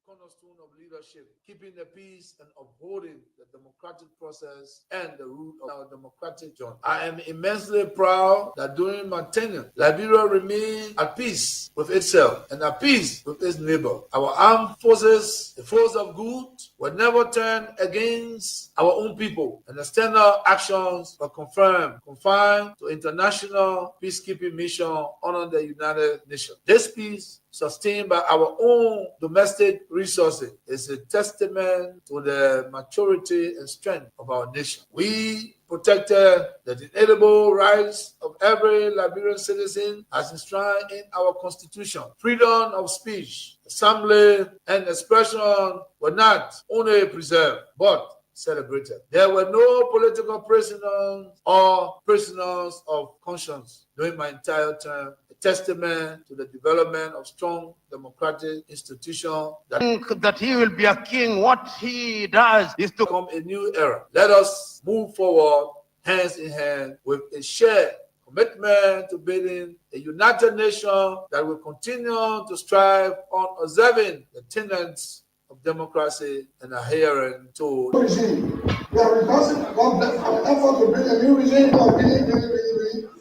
cornerstone of leadership, keeping the peace and upholding the democratic process and the root of our democratic journey. I am immensely proud that during my tenure, Liberia remained at peace with itself and at peace with its neighbor. Our armed forces, the force of good, were never turned against our own people, and external actions were confined to international peacekeeping mission under the United Nations. This peace, sustained by our own domestic resources, is a testament to the maturity and strength of our nation. We protected the inalienable rights of every Liberian citizen as enshrined in our Constitution. Freedom of speech, assembly, and expression were not only preserved, but celebrated. There were no political prisoners or prisoners of conscience during my entire term, a testament to the development of strong democratic institutions that he will be a king. What he does is to come a new era. Let us move forward hands in hand with a shared commitment to building a united nation that will continue to strive on observing the tenets of democracy and adhering to regime. We are reversing our effort to bring a new regime of really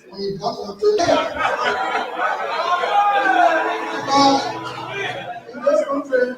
when it comes to in this country.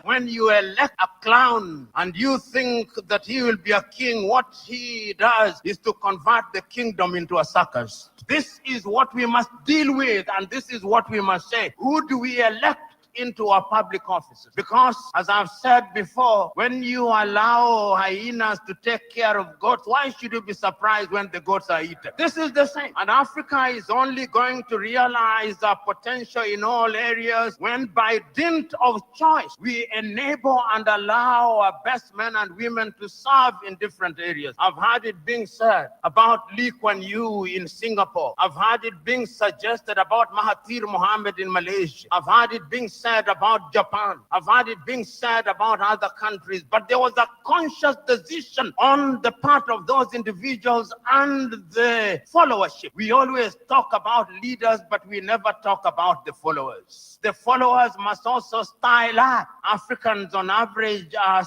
When you elect a clown and you think that he will be a king, what he does is to convert the kingdom into a circus. This is what we must deal with, and this is what we must say. Who do we elect into our public offices? Because, as I've said before, when you allow hyenas to take care of goats, why should you be surprised when the goats are eaten? This is the same. And Africa is only going to realize our potential in all areas when, by dint of choice, we enable and allow our best men and women to serve in different areas. I've heard it being said about Lee Kuan Yew in Singapore. I've heard it being suggested about Mahathir Mohamad in Malaysia. I've heard it being said about Japan. I've heard it being said about other countries, but there was a conscious decision on the part of those individuals and the followership. We always talk about leaders, but we never talk about the followers. The followers must also style up. Africans on average are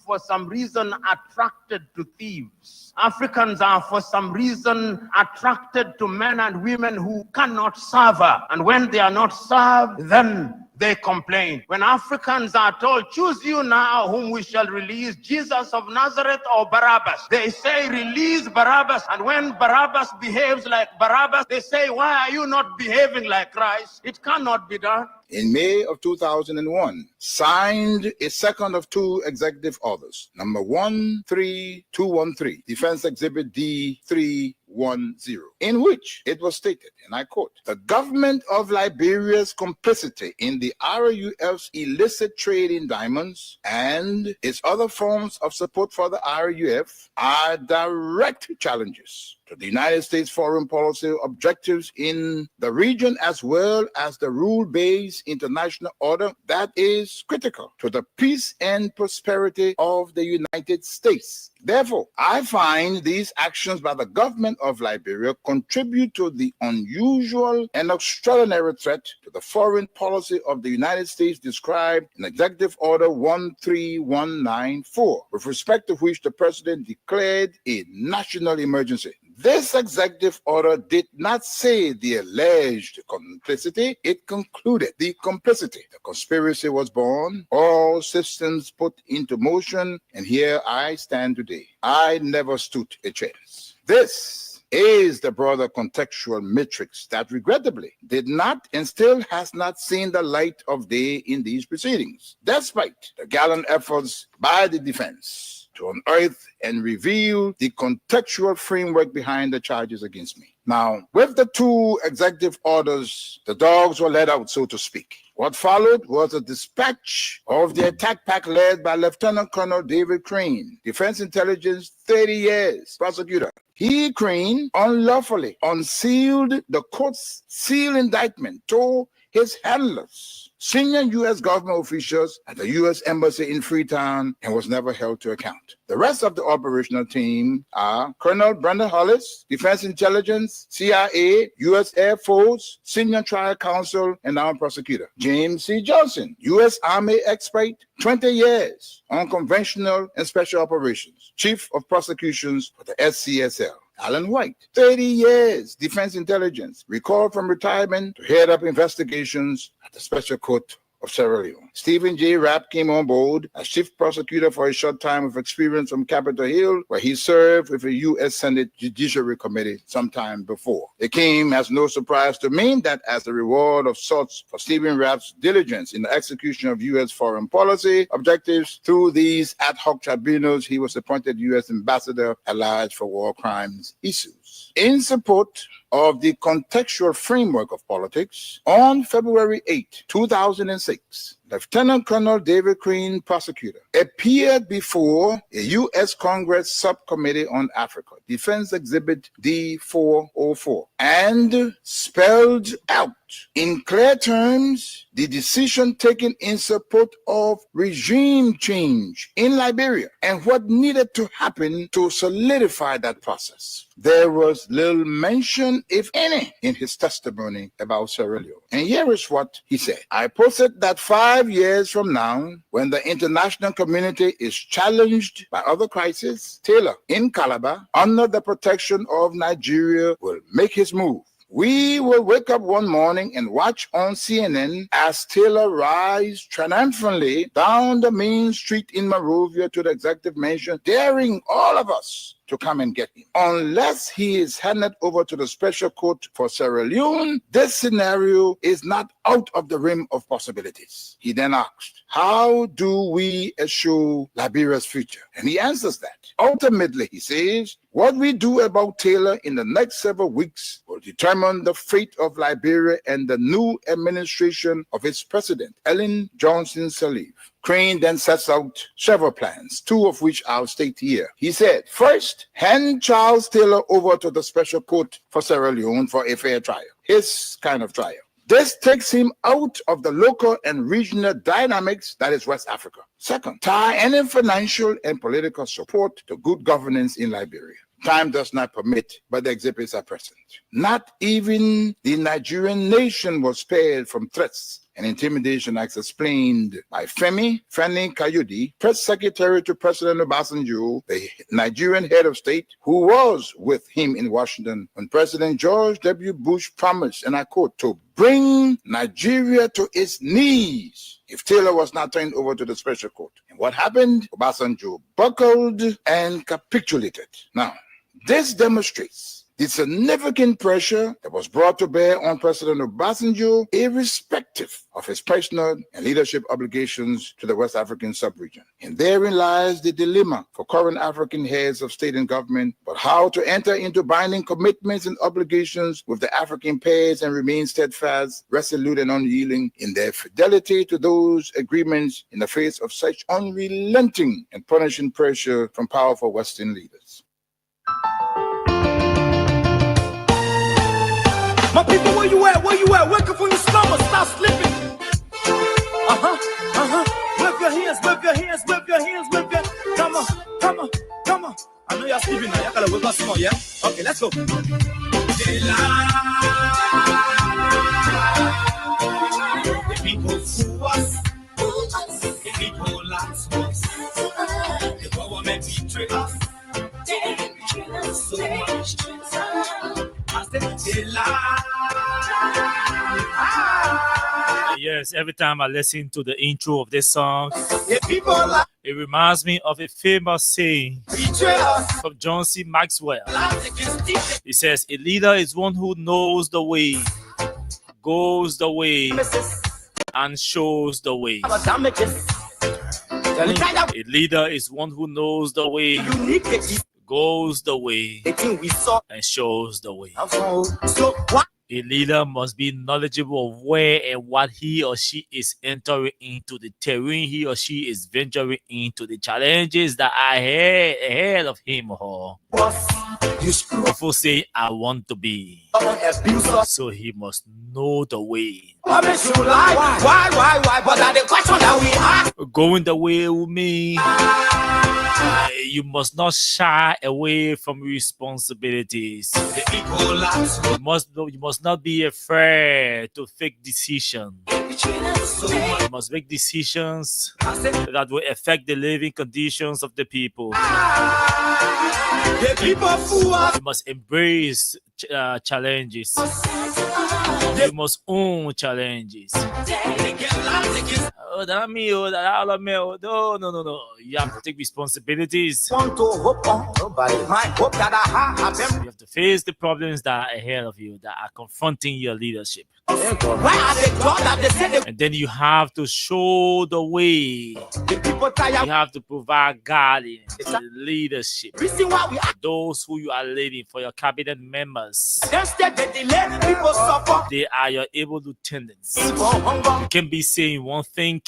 for some reason attracted to thieves. Africans are for some reason attracted to men and women who cannot serve her. And when they are not served, then they complain. When Africans are told, choose you now whom we shall release, Jesus of Nazareth or Barabbas, they say, release Barabbas. And when Barabbas behaves like Barabbas, they say, why are you not behaving like Christ? It cannot be done. In May of 2001, signed a second of two executive orders, number 13213, Defense Exhibit D310, in which it was stated, and I quote, the government of Liberia's complicity in the RUF's illicit trade in diamonds and its other forms of support for the RUF are direct challenges to the United States foreign policy objectives in the region, as well as the rule-based international order that is critical to the peace and prosperity of the United States. Therefore, I find these actions by the government of Liberia contribute to the unusual and extraordinary threat to the foreign policy of the United States described in Executive Order 13194, with respect to which the President declared a national emergency. This executive order did not say the alleged complicity, it concluded the complicity. The conspiracy was born, all systems put into motion, and here I stand today. I never stood a chance. This is the broader contextual matrix that regrettably did not and still has not seen the light of day in these proceedings, despite the gallant efforts by the defense to unearth and reveal the contextual framework behind the charges against me. Now, with the two executive orders, the dogs were let out, so to speak. What followed was a dispatch of the attack pack led by Lieutenant Colonel David Crane, Defense Intelligence 30 years prosecutor. He, Crane, unlawfully unsealed the court's sealed indictment, told his handlers senior U.S. government officials at the U.S. Embassy in Freetown, and was never held to account. The rest of the operational team are Colonel Brandon Hollis, Defense Intelligence, CIA, U.S. Air Force, Senior Trial Counsel, and Armed Prosecutor. James C. Johnson, U.S. Army expert, 20 years on conventional and special operations, Chief of Prosecutions for the SCSL. Alan White, 30 years, Defense Intelligence, recalled from retirement to head up investigations at the Special Court of Sierra Leone. Stephen J. Rapp came on board as chief prosecutor for a short time with experience from Capitol Hill, where he served with the U.S. Senate Judiciary Committee sometime before. It came as no surprise to me that as a reward of sorts for Stephen Rapp's diligence in the execution of U.S. foreign policy objectives through these ad hoc tribunals, he was appointed U.S. Ambassador at Large for War Crimes issues. In support of the contextual framework of politics, on February 8, 2006, Lieutenant Colonel David Crane, prosecutor, appeared before a U.S. Congress Subcommittee on Africa, Defense Exhibit D-404, and spelled out in clear terms the decision taken in support of regime change in Liberia and what needed to happen to solidify that process. There was little mention, if any, in his testimony about Sierra Leone. And here is what he said. I posted that 5 years from now, when the international community is challenged by other crises, Taylor in Calabar, under the protection of Nigeria, will make his move. We will wake up one morning and watch on CNN as Taylor rides triumphantly down the main street in Monrovia to the executive mansion, daring all of us to come and get him. Unless he is handed over to the Special Court for Sierra Leone, this scenario is not out of the realm of possibilities. He then asked, how do we assure Liberia's future? And he answers that. Ultimately, he says, what we do about Taylor in the next several weeks will determine the fate of Liberia and the new administration of its president, Ellen Johnson Sirleaf. Crane then sets out several plans, two of which I'll state here. He said, first, hand Charles Taylor over to the Special Court for Sierra Leone for a fair trial, his kind of trial. This takes him out of the local and regional dynamics that is West Africa. Second, tie any financial and political support to good governance in Liberia. Time does not permit, but the exhibits are present. Not even the Nigerian nation was spared from threats and intimidation, as explained by Femi Kayode, press secretary to President Obasanjo, the Nigerian head of state, who was with him in Washington when President George W. Bush promised, and I quote, to bring Nigeria to its knees if Taylor was not turned over to the Special Court. And what happened? Obasanjo buckled and capitulated. Now, this demonstrates the significant pressure that was brought to bear on President Obasanjo, irrespective of his personal and leadership obligations to the West African sub-region. And therein lies the dilemma for current African heads of state and government, but how to enter into binding commitments and obligations with the African pairs and remain steadfast, resolute, and unyielding in their fidelity to those agreements in the face of such unrelenting and punishing pressure from powerful Western leaders. My people, where you at? Where you at? Wake up from your slumber, stop slipping. Whip your hands, whip your hands, whip your hands, whip your. Come on, come on, come on. I know y'all sleeping now. Y'all gotta whip us more, yeah? Okay, let's go. The people fool us. The people lie to us. The government betray us. So much Yes, every time I listen to the intro of this song, it reminds me of a famous saying from John C. Maxwell. He says, a leader is one who knows the way, goes the way, and shows the way. A leader is one who knows the way, goes the way, and shows the way. A leader must be knowledgeable of where and what he or she is entering into, the terrain he or she is venturing into, the challenges that are ahead of him or her. Before saying, I want to be. So he must know the way. Why? But that's the question that we ask. Going the way with me. You must not shy away from responsibilities. You must not be afraid to take decisions. You must make decisions that will affect the living conditions of the people. You must embrace challenges. You must own challenges. Oh, that me, oh, that all of me. Oh, no. You have to take responsibilities. Want to hope on nobody. My hope that I have. You have to face the problems that are ahead of you, that are confronting your leadership. Why are they God that they say And then you have to show the way. the people tired? You have to provide guidance, leadership. Reason why we For those who you are leading, for your cabinet members. instead they delay, people suffer. They are your able lieutenants. For hunger, You can be saying one thing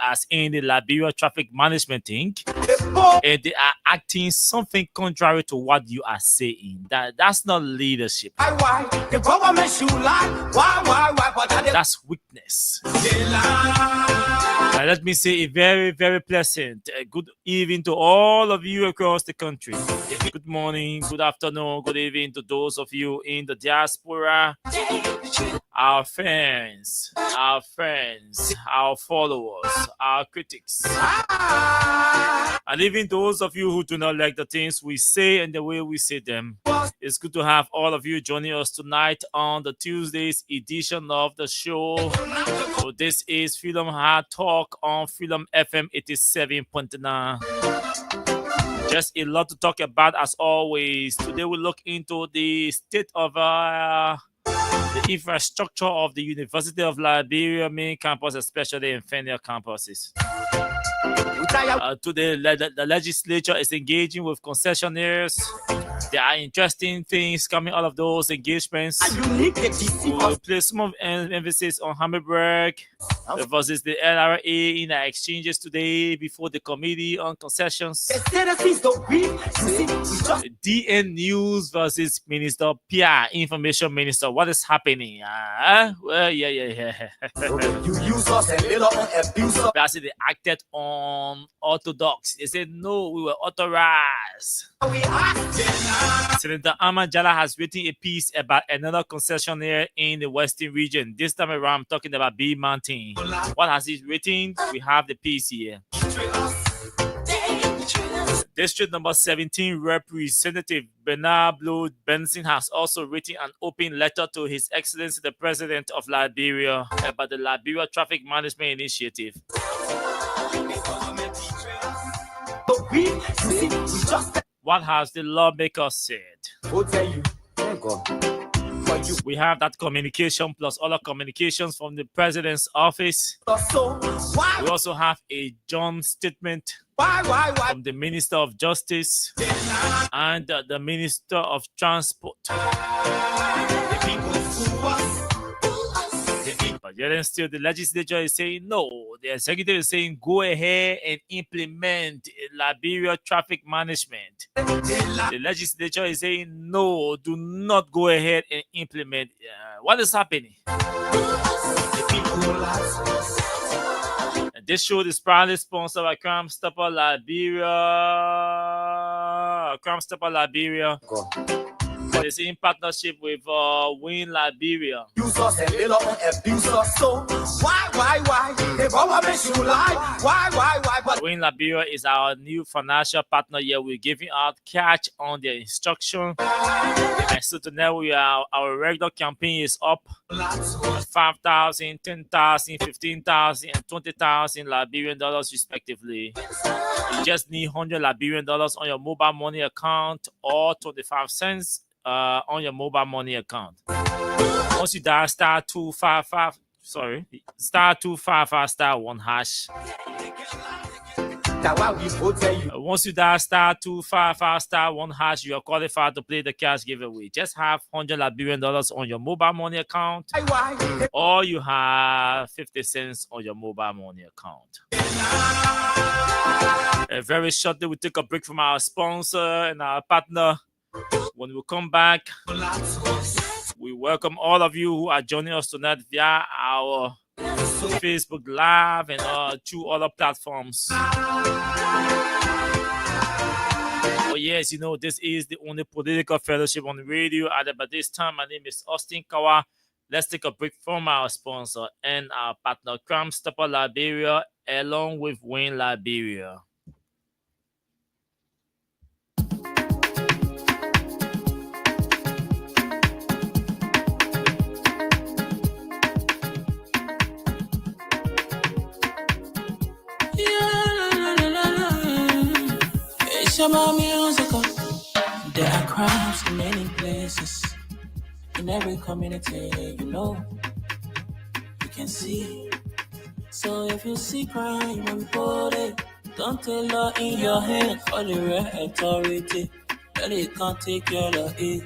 as in the Liberia traffic management thing, the poor. and they are acting something contrary to what you are saying. That's not leadership. Why? The government should lie. Why? But that That's weakness. they lie. Now, let me say a very, very pleasant good evening to all of you across the country. Good morning, good afternoon, good evening to those of you in the diaspora, our fans, our friends, our followers, our critics, and even those of you who do not like the things we say and the way we say them. It's good to have all of you joining us tonight on the Tuesday's edition of the show. So this is Freedom Hard Talk on Freedom FM 87.9. Just a lot to talk about as always. Today we look into the state of the infrastructure of the University of Liberia main campus, especially in Fenner campuses. Today, the legislature is engaging with concessionaires. There are interesting things coming out of those engagements. You need the DC. We'll place some of emphasis on Hammerberg versus the LRA in the exchanges today before the Committee on Concessions. The citizens don't read. You see, we just DN News versus Minister PR, Information Minister. What is happening? Well, yeah. you use us and later on abuse us. That's it. They acted on orthodox. They said, no, we were authorized. We ask. Senator Ahmad Jala has written a piece about another concessionaire in the Western region. This time around, I'm talking about B Mountain. What has he written? We have the piece here. District number 17 Representative Bernard Blue Benson has also written an open letter to His Excellency the President of Liberia about the Liberia Traffic Management Initiative. What has the lawmaker said? We have that communication plus other communications from the President's office. We also have a joint statement from the Minister of Justice and the Minister of Transport. But yet and still, the legislature is saying no. The executive is saying go ahead and implement Liberia traffic management. The legislature is saying no, do not go ahead and implement. What is happening? And this show is proudly sponsored by Crime Stopper Liberia. Crime Stopper Liberia. It's in partnership with Win Liberia. Use us and later on abuse us. So why? The government should lie. Why? But Win Liberia is our new financial partner here. We're giving out cash on their instruction. And so tonight our regular campaign is up 5,000, 10,000, 15,000, and 20,000 Liberian dollars respectively. You just need 100 Liberian dollars on your mobile money account or 25 cents on your mobile money account. Once you dial star 255 *1#, Once you dial *255 *1#, you are qualified to play the cash giveaway. Just have $100 Liberian on your mobile money account, or you have 50 cents on your mobile money account. Very shortly, we take a break from our sponsor and our partner. When we come back, we welcome all of you who are joining us tonight via our Facebook Live and 2 other platforms. Oh yes, you know, this is the only political fellowship on the radio. By this time, my name is Austin Kawa. Let's take a break from our sponsor and our partner, Crime Stopper Liberia, along with Wayne Liberia. It's about musical. There are crimes in many places. In every community, you know, you can see. So if you see crime, report it. Don't take law in your hands for the real authority. Then it can't take care of it.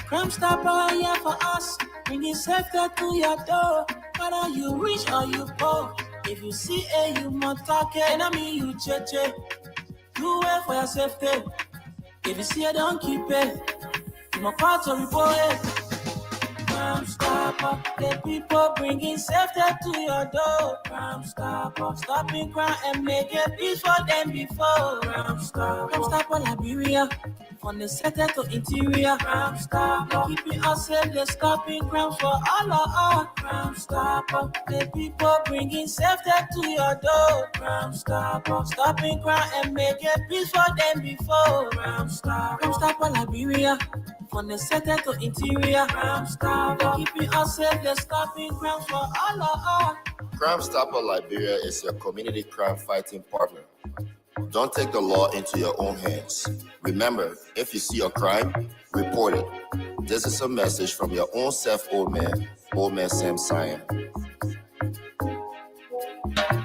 Crime Stopper here for us. Bringing safety to your door. Whether you rich or you poor. If you see a human talking, I mean you cheche. Do it for your safety. If you see it, don't keep it. You must call to report it. Crime Stopper, the people bringing safety to your door. Crime Stopper, stopping crime and making peace for them before. Crime Stopper Liberia, from the center to interior. Crime Stopper, keeping us safe, they're stopping crimes for all of us. Crime Stopper, the people bringing safety to your door. Crime Stopper, stopping crime and making peace for them before. Crime Stopper Liberia, from the center to interior. Crime Stopper, keeping us safe, they're stopping crimes for all of us. Crime Stopper Liberia is your community crime fighting partner. Don't take the law into your own hands. Remember, if you see a crime, report it. This is a message from your own self, Old Man Sam Sion.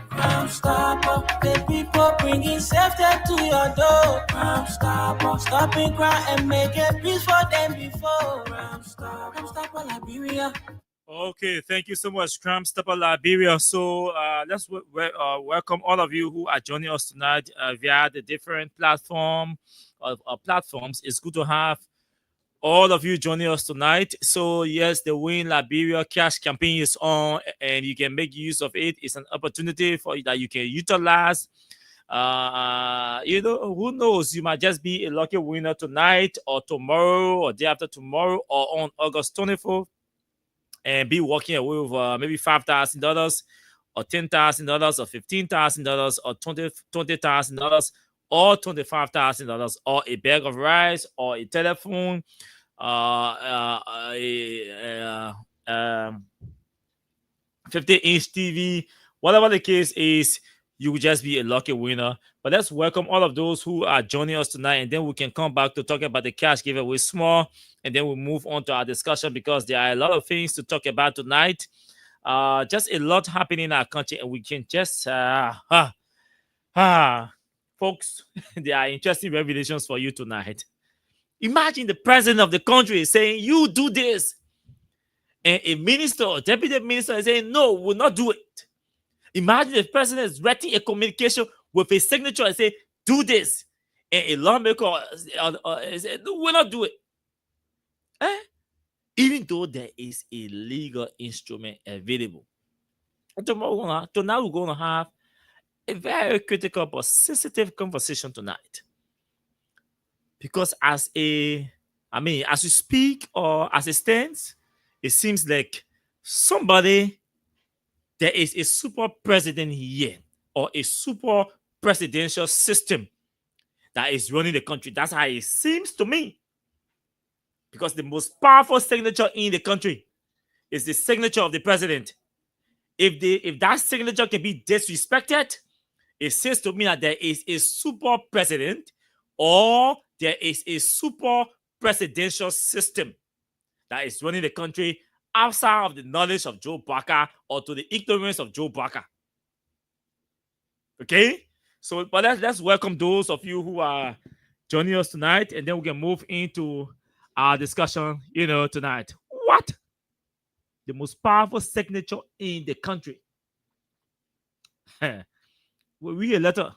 Crime Stopper, the people bringing safety to your door. Crime Stopper, stopping crime and making peace for them before. Crime Stopper Liberia. Okay, thank you so much, Crime Stopper Liberia. So let's welcome all of you who are joining us tonight via the different platforms. It's good to have all of you joining us tonight. So yes, the Win Liberia Cash campaign is on, and you can make use of it. It's an opportunity for that you can utilize. You know, who knows? You might just be a lucky winner tonight, or tomorrow, or day after tomorrow, or on August 24th. And be walking away with maybe $5,000 or $10,000 or $15,000 or $20,000 or $25,000 or a bag of rice or a telephone, a 50-inch TV, whatever the case is. You will just be a lucky winner. But let's welcome all of those who are joining us tonight, and then we can come back to talk about the cash giveaway small, and then we'll move on to our discussion because there are a lot of things to talk about tonight. Just a lot happening in our country, and we can just folks, there are interesting revelations for you tonight. Imagine the president of the country saying, "You do this," and a minister or deputy minister is saying, "No, we'll not do it." Imagine the president is writing a communication with a signature and say, "Do this," and a lawmaker say, "No, we'll not do it." Even though there is a legal instrument available. Tonight we're going to have a very critical but sensitive conversation tonight. Because as you speak or as it stands, it seems like there is a super president here or a super presidential system that is running the country. That's how it seems to me. Because the most powerful signature in the country is the signature of the president. If that signature can be disrespected, it says to me that there is a super president or there is a super presidential system that is running the country outside of the knowledge of Joe Barker or to the ignorance of Joe Barker. Okay? So, but let's welcome those of you who are joining us tonight, and then we can move into our discussion, tonight. What? The most powerful signature in the country. We read a letter.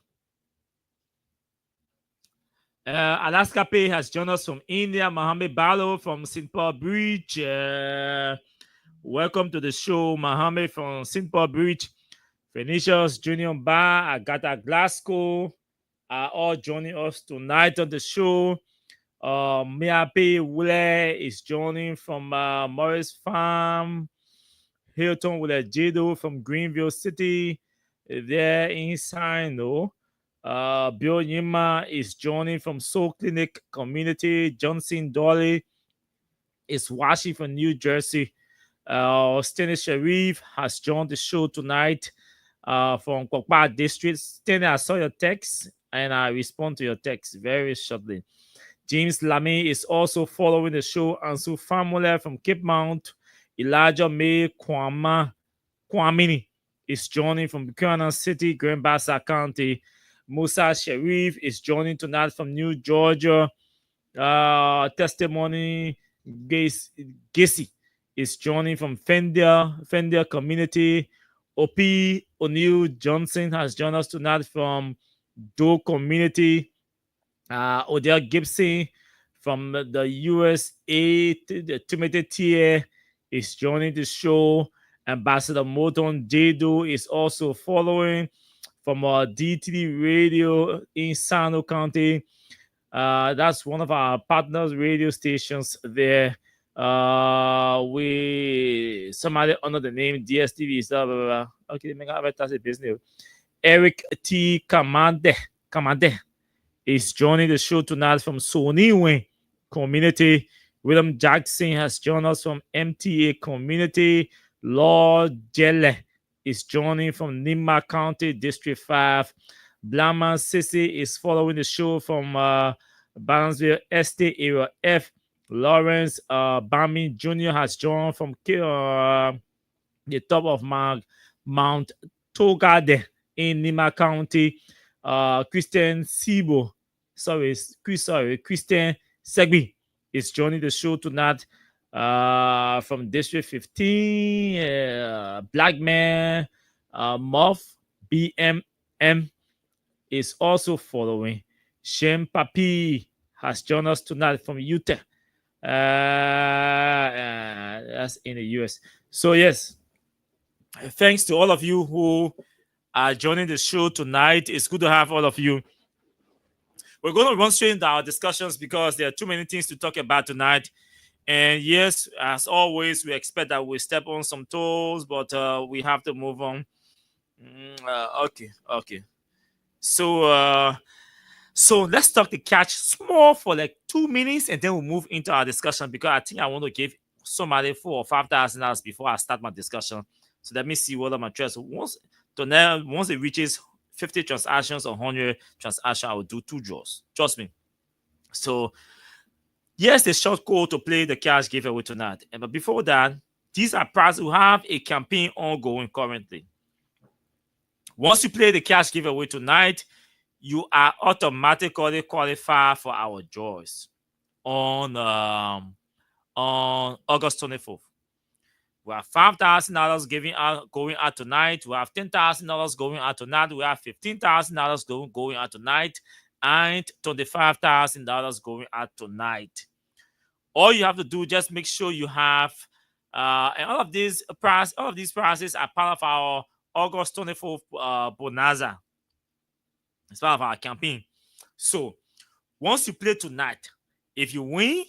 Alaska Pay has joined us from India. Mohammed Balo from St. Paul Bridge. Welcome to the show, Mohammed from St. Paul Bridge. Phoenicius Junior Bar, Agatha Glasgow are all joining us tonight on the show. Miape Wule is joining from Morris Farm. Hilton Wule Jido from Greenville City. There inside, no. Bill Yima is joining from Soul Clinic Community. Johnson Dolly is watching from New Jersey. Stanley Sharif has joined the show tonight from Kokpa District. Stanley, I saw your text and I respond to your text very shortly. James Lamy is also following the show. Ansu Famule from Cape Mount. Elijah May Kwamini is joining from Buchanan City, Grand Bassa County. Musa Sharif is joining tonight from New Georgia. Testimony Gacy is joining from Fender Community. O.P. O'Neill Johnson has joined us tonight from Doe Community. Odell Gibson from the USA, the Timothy Tier is joining the show. Ambassador Moton Jado is also following from DTD Radio in Sano County. That's one of our partners radio stations there. Somebody under the name DSTV is okay, make advertise a business. Eric T. Kamande is joining the show tonight from Soniwe Community. William Jackson has joined us from MTA Community. Lord Jelle is joining from Nima County, District 5. Blama Sissy is following the show from Balanceville Estate, Area F. Lawrence Bami Jr. has joined from the top of Mount Togade in Nima County. Christian Segbi is joining the show tonight from District 15. Black Man Muff BMM is also following. Shem Papi has joined us tonight from Utah. That's in the US. So yes, thanks to all of you who are joining the show tonight. It's good to have all of you. We're going to run straight into our discussions because there are too many things to talk about tonight. And yes, as always, we expect that we step on some toes, but we have to move on. Okay. So let's talk the catch small for like 2 minutes, and then we'll move into our discussion because I think I want to give somebody $4,000 or $5,000 before I start my discussion. So let me see what I'm addressing. Once it reaches 50 transactions or 100 transactions, I will do 2 draws. Trust me. So yes, the short code to play the cash giveaway tonight. But before that, these are prizes who have a campaign ongoing currently. Once you play the cash giveaway tonight, you are automatically qualified for our draws on August 24th. We have $5,000 going out tonight. We have $10,000 going out tonight. We have $15,000 going out tonight, and $25,000 going out tonight. All you have to do, just make sure you have, and all of these prizes are part of our August 24th bonanza. It's part of our campaign. So once you play tonight, if you win,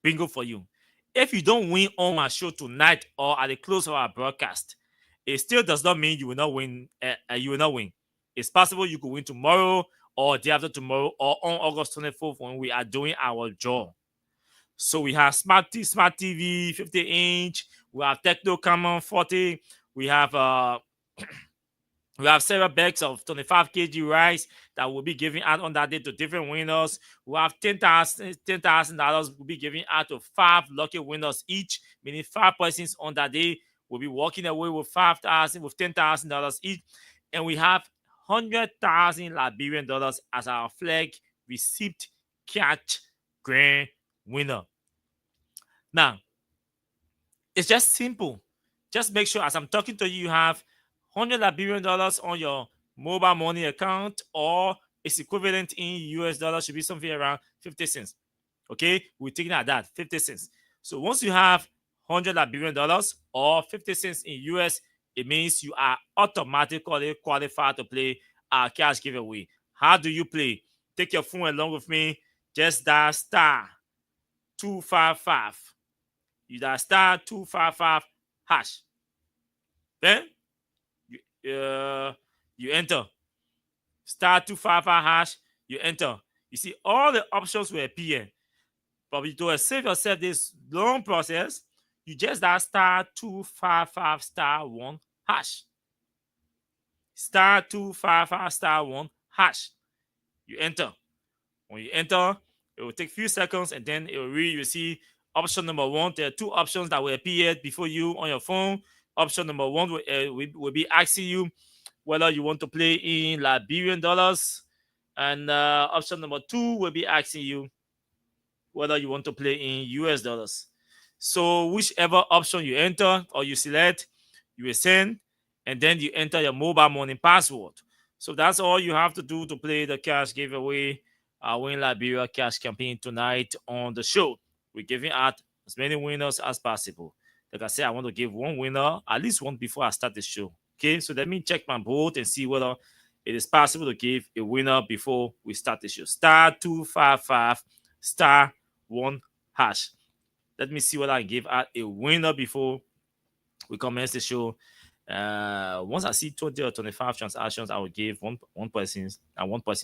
bingo for you. If you don't win on my show tonight or at the close of our broadcast, it still does not mean you will not win. It's possible you could win tomorrow or day after tomorrow or on August 24th when we are doing our draw. So we have Smart TV 50-inch. We have Techno Common 40. We have several bags of 25 kg rice that will be giving out on that day to different winners. We have $10,000 will be giving out to 5 lucky winners each, meaning 5 persons on that day will be walking away with $10,000 each. And we have $100,000 Liberian dollars as our flag receipt cash grand winner. Now, it's just simple. Just make sure as I'm talking to you, you have 100 Liberian dollars on your mobile money account, or its equivalent in US dollars should be something around 50 cents. Okay, we're taking at that 50 cents. So once you have 100 Liberian dollars or 50 cents in US, it means you are automatically qualified to play our cash giveaway. How do you play? Take your phone along with me. Just dial star 255. You dial star 255 hash. Then you enter star 255 hash. You enter. You see all the options will appear. But to save yourself this long process, you just dial star 255 star 1 hash. Star 255 star 1 hash. You enter. When you enter, it will take a few seconds, and then it will read. You see option number 1. There are 2 options that will appear before you on your phone. Option number 1 will be asking you whether you want to play in Liberian dollars, and option number 2 will be asking you whether you want to play in US dollars. So whichever option you enter or you select, you will send, and then you enter your mobile money password. So that's all you have to do to play the cash giveaway, Win Liberia cash campaign tonight on the show. We're giving out as many winners as possible. Like I said, I want to give one winner, at least one, before I start the show. Okay, so let me check my board and see whether it is possible to give a winner before we start the show. Star 255 star 1 hash. Let me see whether I give out a winner before we commence the show. Once I see 20 or 25 transactions, I will give one person.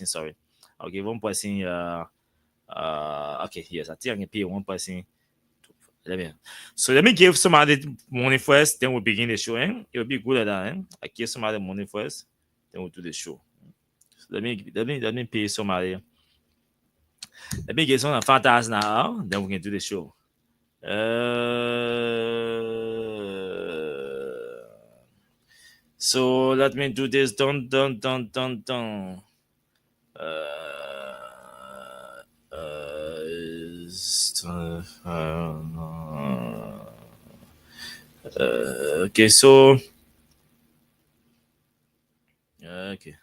Sorry, I'll give one person. Okay, yes, I think I can pay one person. Let me give somebody money first, then we'll begin the show. It will be good at that. I give somebody money first, then we'll do the show. So let me pay somebody. Let me get some 5,000 now, then we can do the show. So let me do this. Dun. Okay, so okay.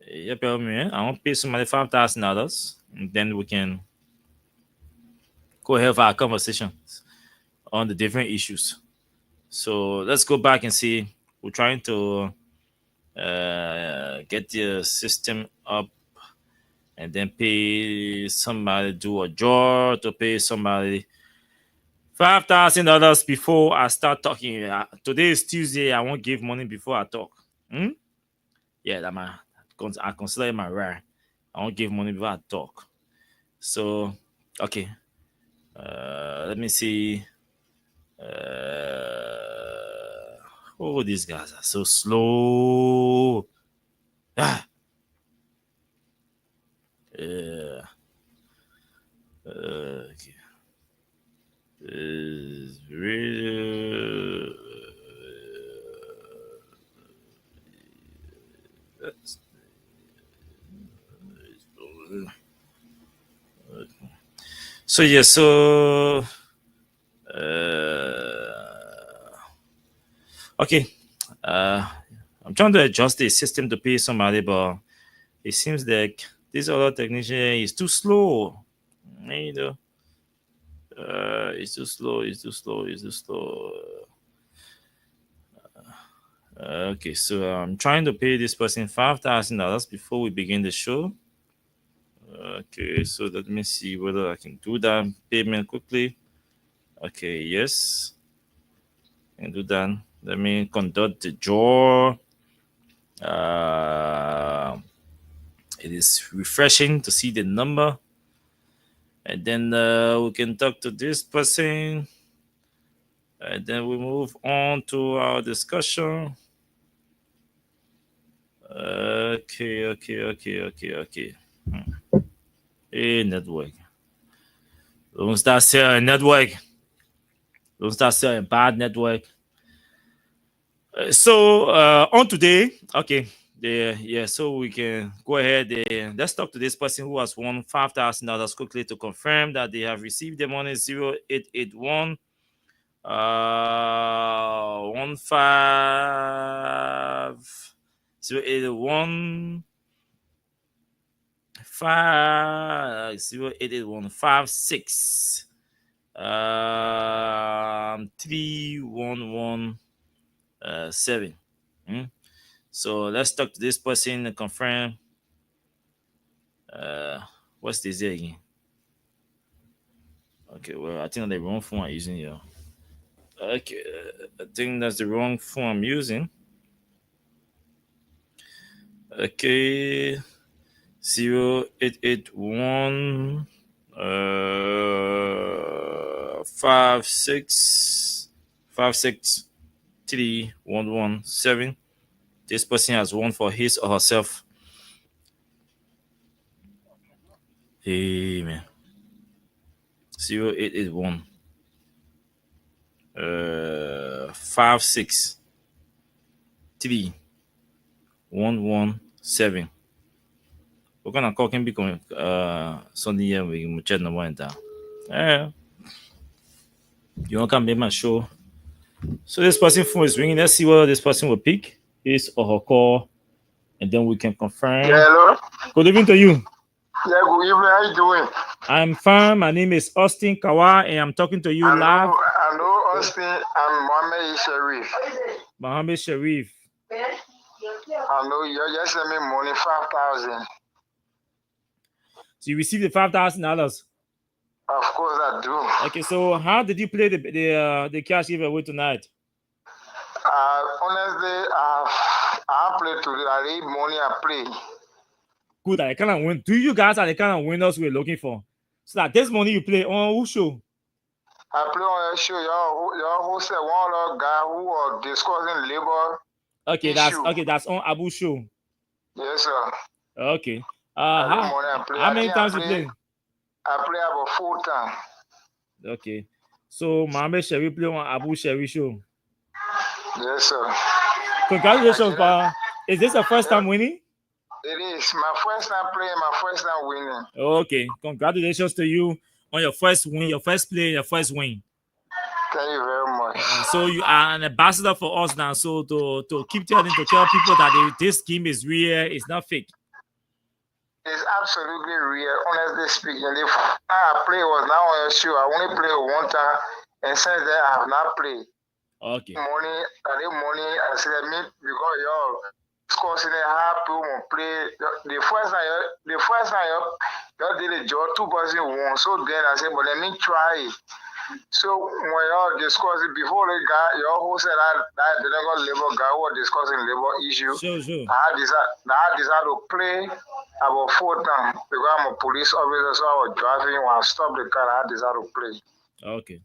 Yep, I want to pay somebody $5,000, and then we can go ahead with our conversation on the different issues. So let's go back and see. We're trying to get the system up, and then pay somebody, do a draw to pay somebody $5,000 before I start talking. Today is Tuesday. I won't give money before I talk. Yeah, I consider it my right. I won't give money before I talk. So, okay. Let me see. Oh, these guys are so slow. Okay. So yeah, so okay. I'm trying to adjust the system to pay somebody, but it seems like this other technician is too slow. You know, it's too slow. Okay, so I'm trying to pay this person $5,000 before we begin the show. Okay, so let me see whether I can do that payment quickly. Okay, yes, I can do that. Let me conduct the draw. It is refreshing to see the number, and then we can talk to this person, and then we move on to our discussion. Okay. Hey, network. Don't start selling network. Don't start selling bad network. So on today, okay, there. Yeah, so we can go ahead and let's talk to this person who has won $5,000 quickly to confirm that they have received the money. 0881 081 08156 3117. So let's talk to this person and confirm. What's this here again? Okay, well, I think that's the wrong phone I'm using here. Okay, I think that's the wrong phone I'm using. Okay, 0881 56 3117. This person has won for his or herself. Amen. 0881 56 3117. We're gonna call can be going Sunday here we can chat no one down. You wanna come be my show? So this person phone is ringing. Let's see whether this person will pick his or her call, and then we can confirm. Yeah, hello. Good evening to you. Yeah, good evening. How you doing? I'm fine. My name is Austin Kawa, and I'm talking to you live. I know Austin. I'm Mohammed Sharif. Mohammed Sharif. I know you just sent me money 5,000. So you received the $5,000. Of course I do. Okay, so how did you play the cash giveaway tonight? Honestly, I play today. I need money. I play. Good, I kind of win. Do you guys are the kind of winners we're looking for? So that this money you play on who show? I play on your show. Y'all hosted one other guy who was discussing labor. Okay, that's on Abu show. Yes, sir. Okay. How many times you play? I play about 4 times. Okay. So Mohammed Sharif play on Abu Sharif show. Yes, sir. Congratulations, Pa. Is this your first time winning? It is my first time playing, my first time winning. Okay. Congratulations to you on your first win, your first play, your first win. Thank you very much. So you are an ambassador for us now. So to keep tell people that this game is real, it's not fake. It's absolutely real, honestly speaking. The first time I played was now on your show. I only played one time, and since then I have not played. Okay. Money, I said, me because y'all discussing how people won't play. The first time y'all did a job, 2 person won. So then I said, but let me try it. So when y'all discuss it before the guy, your host said that the labor guy was discussing labor issue. Sure. I decided to play about 4 times because I'm a police officer, so I was driving. When I stopped the car, I decided to play. Okay.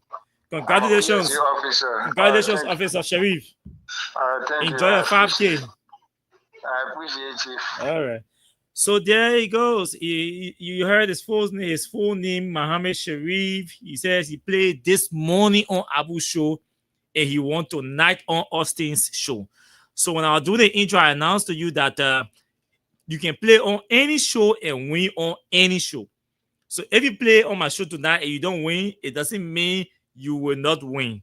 Congratulations. Officer. Congratulations, Officer Sharif. Enjoy your 5K. I appreciate you. All right. So there he goes. You heard his full name, Mohammed Sharif. He says he played this morning on Abu show, and he won tonight on Austin's show. So when I do the intro, I announced to you that you can play on any show and win on any show. So if you play on my show tonight and you don't win, it doesn't mean you will not win.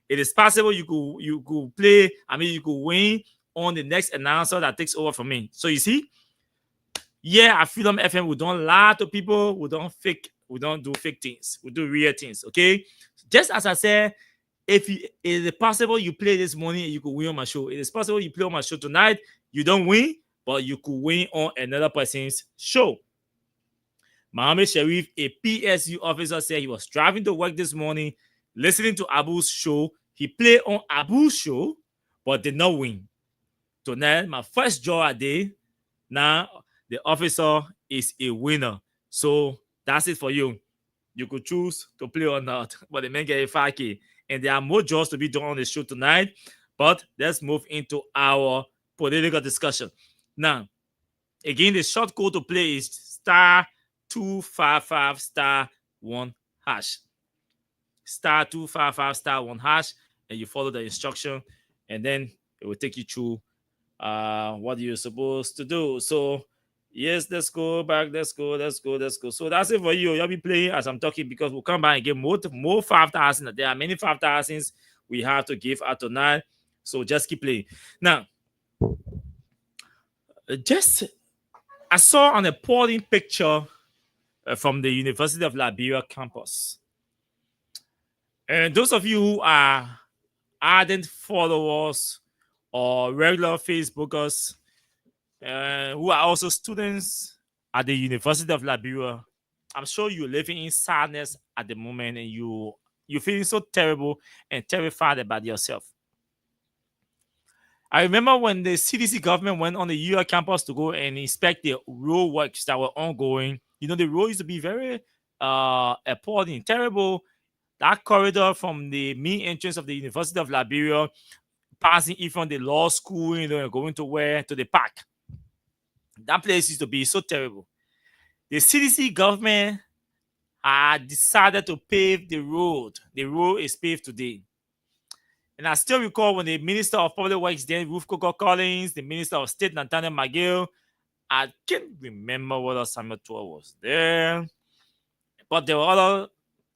It is possible you could play. You could win on the next announcer that takes over from me. So you see. Yeah, at Freedom FM, we don't lie to people. We don't do fake things. We do real things, okay? Just as I said, it is possible you play this morning and you could win on my show. It is possible you play on my show tonight, you don't win, but you could win on another person's show. Mohammed Sharif, a PSU officer, said he was driving to work this morning, listening to Abu's show. He played on Abu's show, but did not win. Tonight, my first draw a day. Now, the officer is a winner. So that's it for you. You could choose to play or not, but the man get a 5K. And there are more draws to be done on the show tonight. But let's move into our political discussion. Now, again, the short code to play is *255*1#. *255*1#. And you follow the instruction. And then it will take you through what you're supposed to do. So yes, let's go back. Let's go. So that's it for you. You'll be playing as I'm talking because we'll come back and get more 5,000. There are many 5,000s we have to give out tonight. So just keep playing. Now, just I saw an important picture from the University of Liberia campus. And those of you who are ardent followers or regular Facebookers who are also students at the University of Liberia, I'm sure you're living in sadness at the moment and you're feeling so terrible and terrified about yourself. I remember when the CDC government went on the UR campus to go and inspect the road works that were ongoing. You know, the road used to be very appalling, terrible. That corridor from the main entrance of the University of Liberia, passing in from the law school, you know, and going to where? To the park. That place used to be so terrible. The CDC government had decided to pave the road. The road is paved today. And I still recall when the Minister of Public Works then, Ruth Coco Collins, the Minister of State, Nathaniel McGill, I can't remember whether Samuel Tour was there, but there were other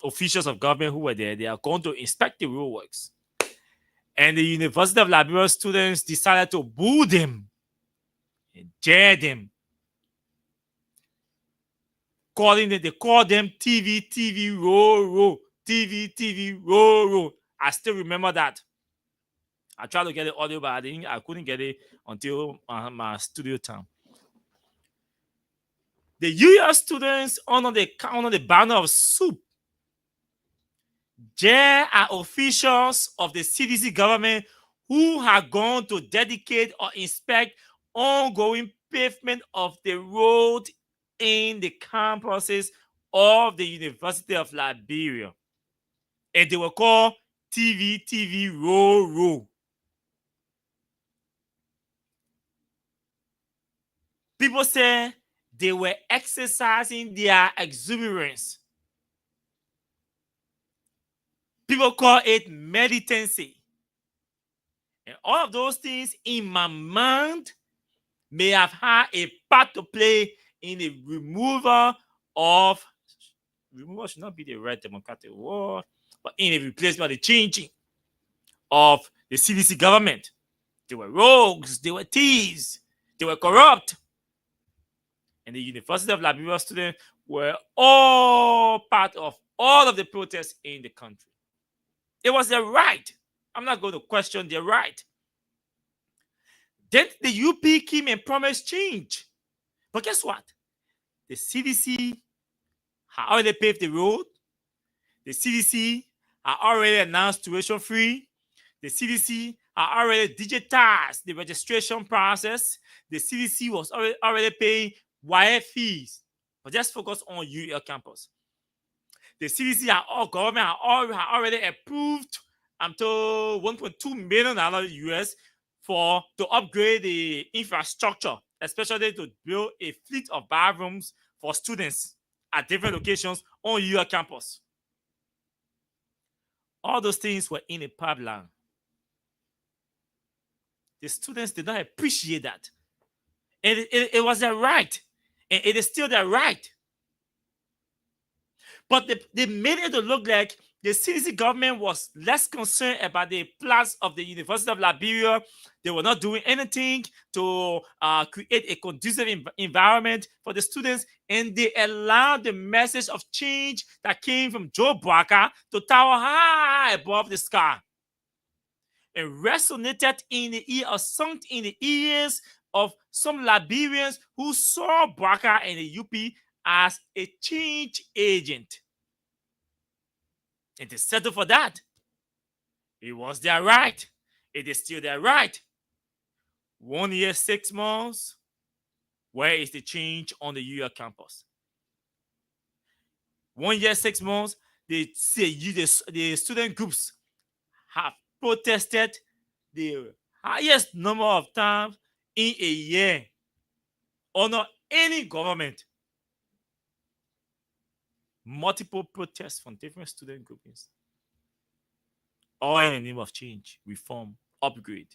officials of government who were there. They are going to inspect the road works. And the University of Liberia students decided to boo them and jeer them. They called them TV, row, TV, row. I still remember that. I tried to get the audio, but I couldn't get it until my studio time. The US students under the banner of SOUP, there are officials of the CDC government who have gone to dedicate or inspect ongoing pavement of the road in the campuses of the University of Liberia. And they were called TV, row. People say they were exercising their exuberance. People call it militancy. And all of those things in my mind may have had a part to play in the removal should not be the right democratic word, but in the replacement, the changing of the CDC government. They were rogues, they were thieves, they were corrupt. And the University of Liberia students were all part of all of the protests in the country. It was their right. I'm not going to question their right. Then the UP came and promised change. But guess what? The CDC had already paved the road. The CDC had already announced tuition free. The CDC had already digitized the registration process. The CDC was already paying wire fees. But just focus on UL campus. The CDC government had already approved until $1.2 million US to upgrade the infrastructure, especially to build a fleet of bathrooms for students at different locations on UL campus. All those things were in a pipeline. The students did not appreciate that. And it was their right. And it is still their right. But they made it to look like the CDC government was less concerned about the plans of the University of Liberia. They were not doing anything to create a conducive environment for the students, and they allowed the message of change that came from Joe Barker to tower high above the sky. It resonated in the ear or sunk in the ears of some Liberians who saw Barker and the UP as a change agent. And they settled for that. It was their right. It is still their right. 1 year, 6 months. Where is the change on the UL campus? 1 year, 6 months. The student groups have protested the highest number of times in a year under any government. Multiple protests from different student groupings. All in the name of change, reform, upgrade.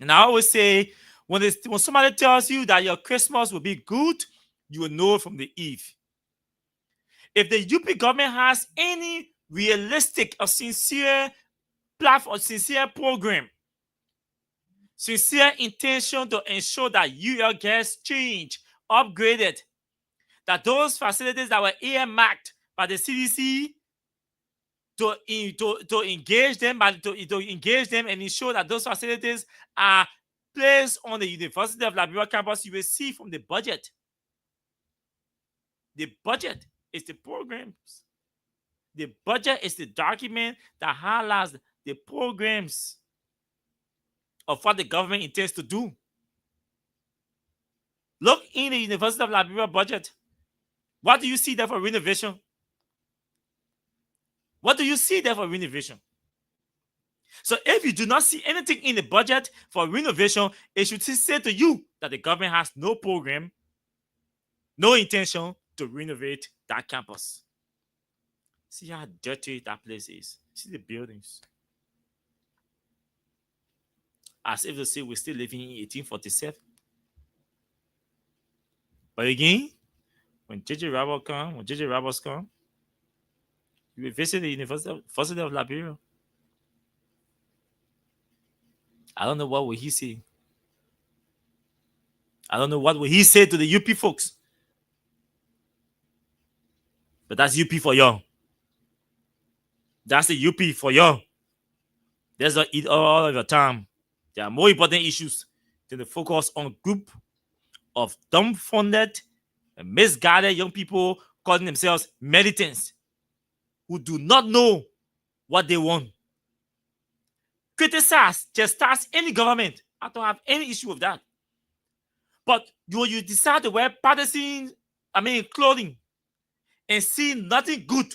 And I always say, when somebody tells you that your Christmas will be good, you will know from the eve. If the UP government has any realistic or sincere platform, sincere program, sincere intention to ensure that your guests change, upgraded, that those facilities that were earmarked by the CDC to engage them, to engage them and ensure that those facilities are placed on the University of Liberia campus, you will see from the budget. The budget is the programs. The budget is the document that highlights the programs of what the government intends to do. Look in the University of Liberia budget. What do you see there for renovation? What do you see there for renovation? So if you do not see anything in the budget for renovation, it should say to you that the government has no program, no intention to renovate that campus. See how dirty that place is. See the buildings. As if to say we're still living in 1847. But again, when J.J. Roberts come, you will visit the University of Liberia. I don't know what will he say. I don't know what will he say to the UP folks. But that's UP for y'all. That's the UP for y'all. Let's not eat all of your time. There are more important issues than to focus on a group of dumbfounded and misguided young people calling themselves militants who do not know what they want. Criticize, chastise any government. I don't have any issue with that. But you decide to wear partisan, clothing and see nothing good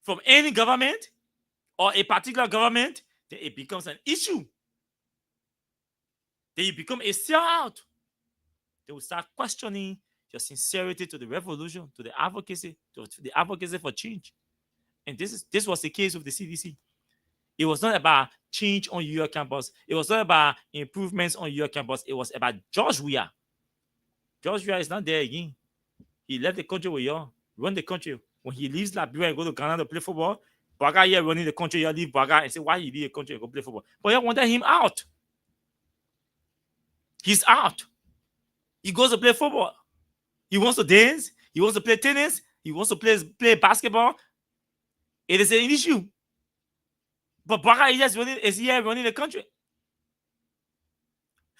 from any government or a particular government, then it becomes an issue. Then you become a sellout. They will start questioning your sincerity to the revolution, to the advocacy for change. And this was the case with the CDC. It was not about change on your campus. It was not about improvements on your campus. It was about George Weah. George Weah is not there again. He left the country with y'all, run the country. When he leaves Liberia and go to Ghana to play football, Baga here running the country, y'all leave Baga and say, why you leave the country and go play football? But y'all wanted him out. He's out. He goes to play football. He wants to dance. He wants to play tennis. He wants to play basketball. It is an issue. But Baga is here running the country.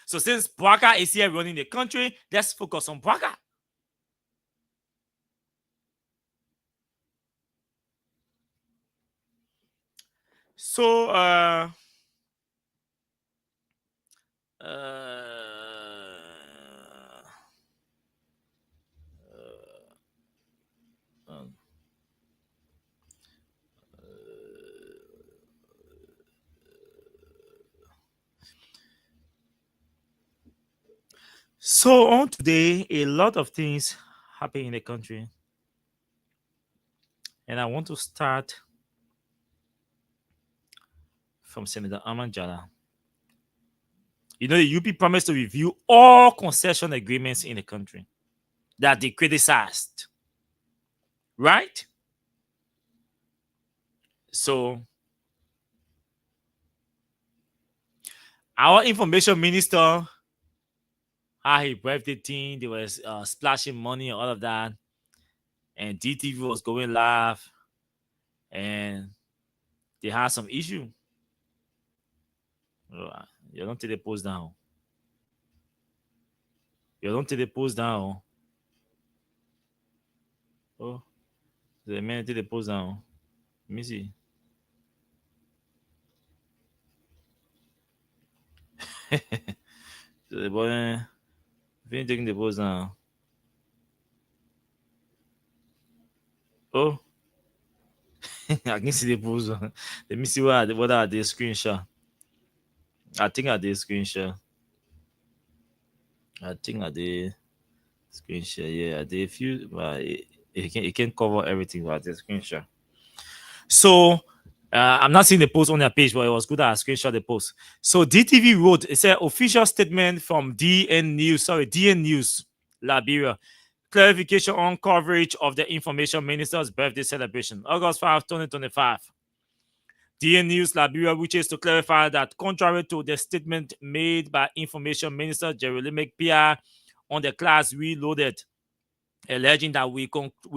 So since Baga is here running the country, let's focus on Baga. So, so on today, a lot of things happen in the country. And I want to start from Senator Ahmad Jallow. You know, the UP promised to review all concession agreements in the country that they criticized. Right? So, our information minister, how he briefed the team, they were splashing money and all of that. And DTV was going live. And they had some issue. You don't take the post down. You don't take the post down. Oh, the man take the post down. Let me see. So the boy, if you ain't taking the post down. Oh, I can see the post. Let me see what are the screenshot. I think I did screenshot. Yeah, I did a few, but it can cover everything. But I did screenshot. So I'm not seeing the post on their page, but it was good that I screenshot the post. So DTV wrote, it said official statement from DN News, Liberia. Clarification on coverage of the information minister's birthday celebration, August 5, 2025. DN News Liberia wishes to clarify that contrary to the statement made by Information Minister Jeremy Pia on the class Reloaded, alleging that we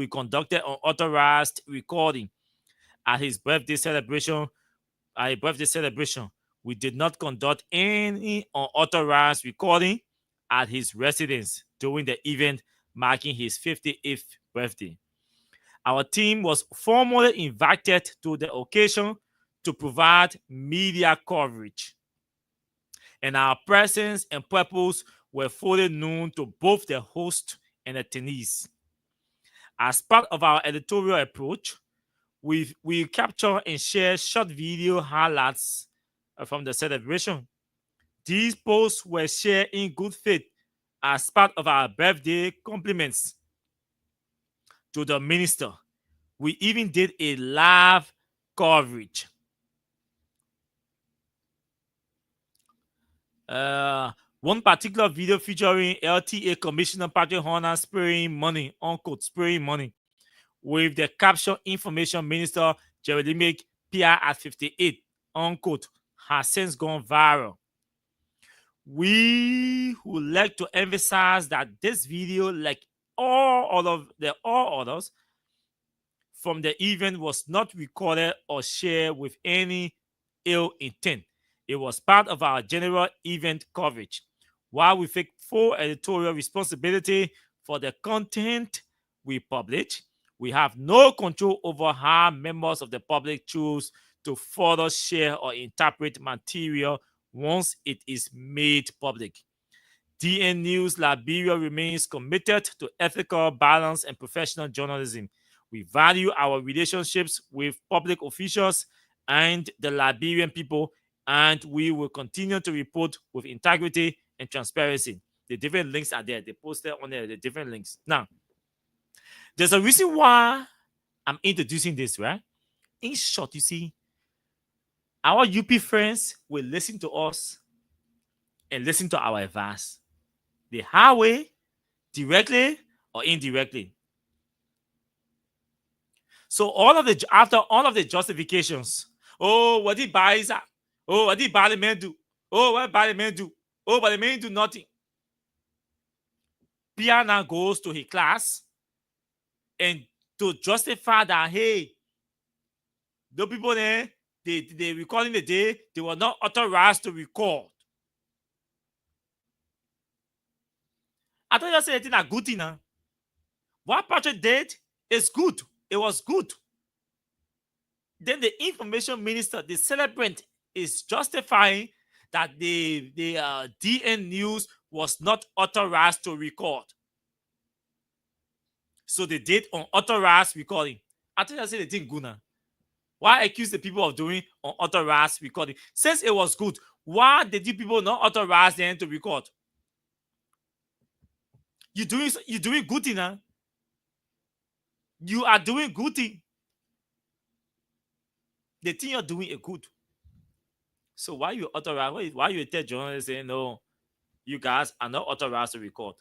conducted unauthorized recording at his birthday celebration, we did not conduct any unauthorized recording at his residence during the event marking his 58th birthday. Our team was formally invited to the occasion to provide media coverage, and our presence and purpose were fully known to both the host and attendees. As part of our editorial approach, we capture and share short video highlights from the celebration. These posts were shared in good faith as part of our birthday compliments to the minister. We even did a live coverage. One particular video featuring LTA Commissioner Patrick Horner spraying money, unquote, spraying money, with the caption Information Minister Jeremy Pia at 58, unquote, has since gone viral. We would like to emphasize that this video, like all others from the event, was not recorded or shared with any ill intent. It was part of our general event coverage. While we take full editorial responsibility for the content we publish, we have no control over how members of the public choose to further share or interpret material once it is made public. DN News Liberia remains committed to ethical, balance, and professional journalism. We value our relationships with public officials and the Liberian people, and we will continue to report with integrity and transparency. The different links are there. They posted on there the different links. Now, there's a reason why I'm introducing this, right? In short, you see, our UP friends will listen to us and listen to our advice the hard way, directly or indirectly. So after all of the justifications, oh, what did Baliza? Oh, what did Bali man do? Oh, what Bali man do? Oh, but the man do nothing. Pia now goes to his class and to justify that, hey, the people there, they recording the day, they were not authorized to record. I thought you said it's a good thing. Huh? What Patrick did is good. It was good. Then the information minister, the celebrant, is justifying that the DN News was not authorized to record. So they did unauthorized recording. I thought you said they didn't good now. Why accuse the people of doing unauthorized recording? Since it was good, why did you people not authorize them to record? You're doing good thing, huh? You are doing good thing. The thing you're doing is good. So why you authorize? Why you tell journalists saying no, you guys are not authorized to record?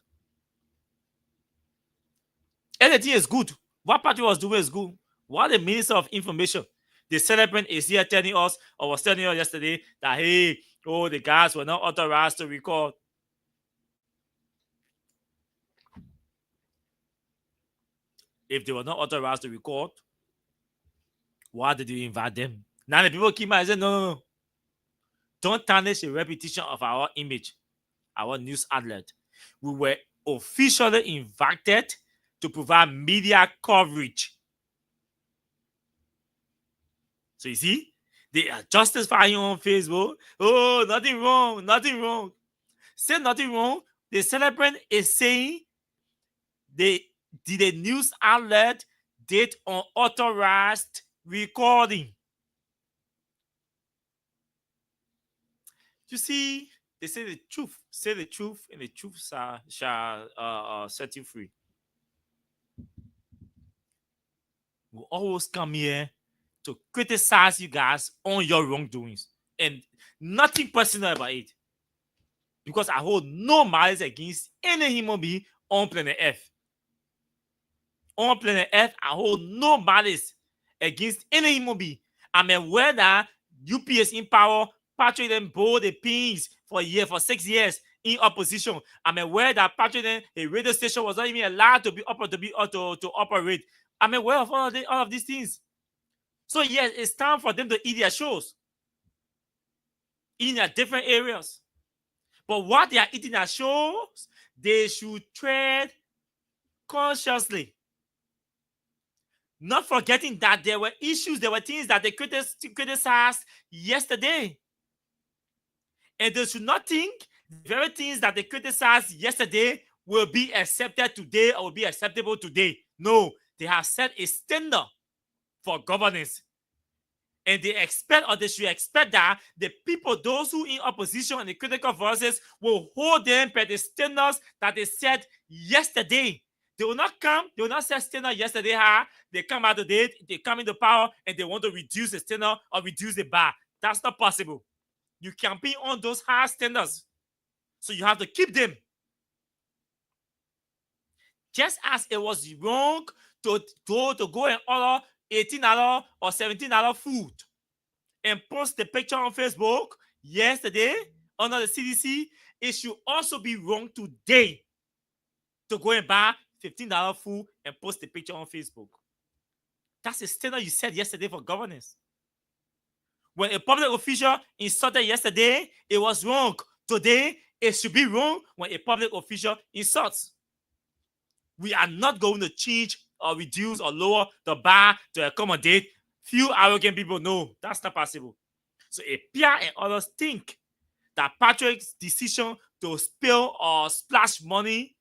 Anything is good. What party was doing is good. What the Minister of Information, the celebrant, is here telling us, or was telling us yesterday that hey, oh, the guys were not authorized to record. If they were not authorized to record, why did you invite them? Now the people came out and said, no. Don't tarnish the reputation of our image, our news outlet. We were officially invited to provide media coverage. So you see, they are justifying on Facebook. Oh, nothing wrong. Say nothing wrong. The celebrant is saying the news outlet did unauthorized recording. You see, they say the truth. Say the truth, and the truth shall set you free. We always come here to criticize you guys on your wrongdoings and nothing personal about it. Because I hold no malice against any human being on planet Earth. On planet Earth, I hold no malice against any human being. I'm aware that UPS in power, Patrick them bought the pins for a year, for 6 years in opposition. I'm aware that Patrick them, a radio station was not even allowed to be to operate. I'm aware of all of these things. So yes, it's time for them to eat their shows in their different areas. But what they are eating their shows, they should tread consciously. Not forgetting that there were issues, there were things that they criticized yesterday. And they should not think the very things that they criticized yesterday will be accepted today or will be acceptable today. No, they have set a standard for governance. And they expect, or they should expect, that the people, those who in opposition and the critical voices, will hold them by the standards that they set yesterday. They will not come, they will not set standard yesterday. They come out today, they come into power, and they want to reduce the standard or reduce the bar. That's not possible. You can be on those high standards. So you have to keep them. Just as it was wrong to go and order $18 or $17 food and post the picture on Facebook yesterday under the CDC, it should also be wrong today to go and buy $15 food and post the picture on Facebook. That's the standard you set yesterday for governance. When a public official insulted yesterday, it was wrong. Today, it should be wrong when a public official insults. We are not going to change or reduce or lower the bar to accommodate few arrogant people. No, that's not possible. So if Pierre and others think that Patrick's decision to spill or splash money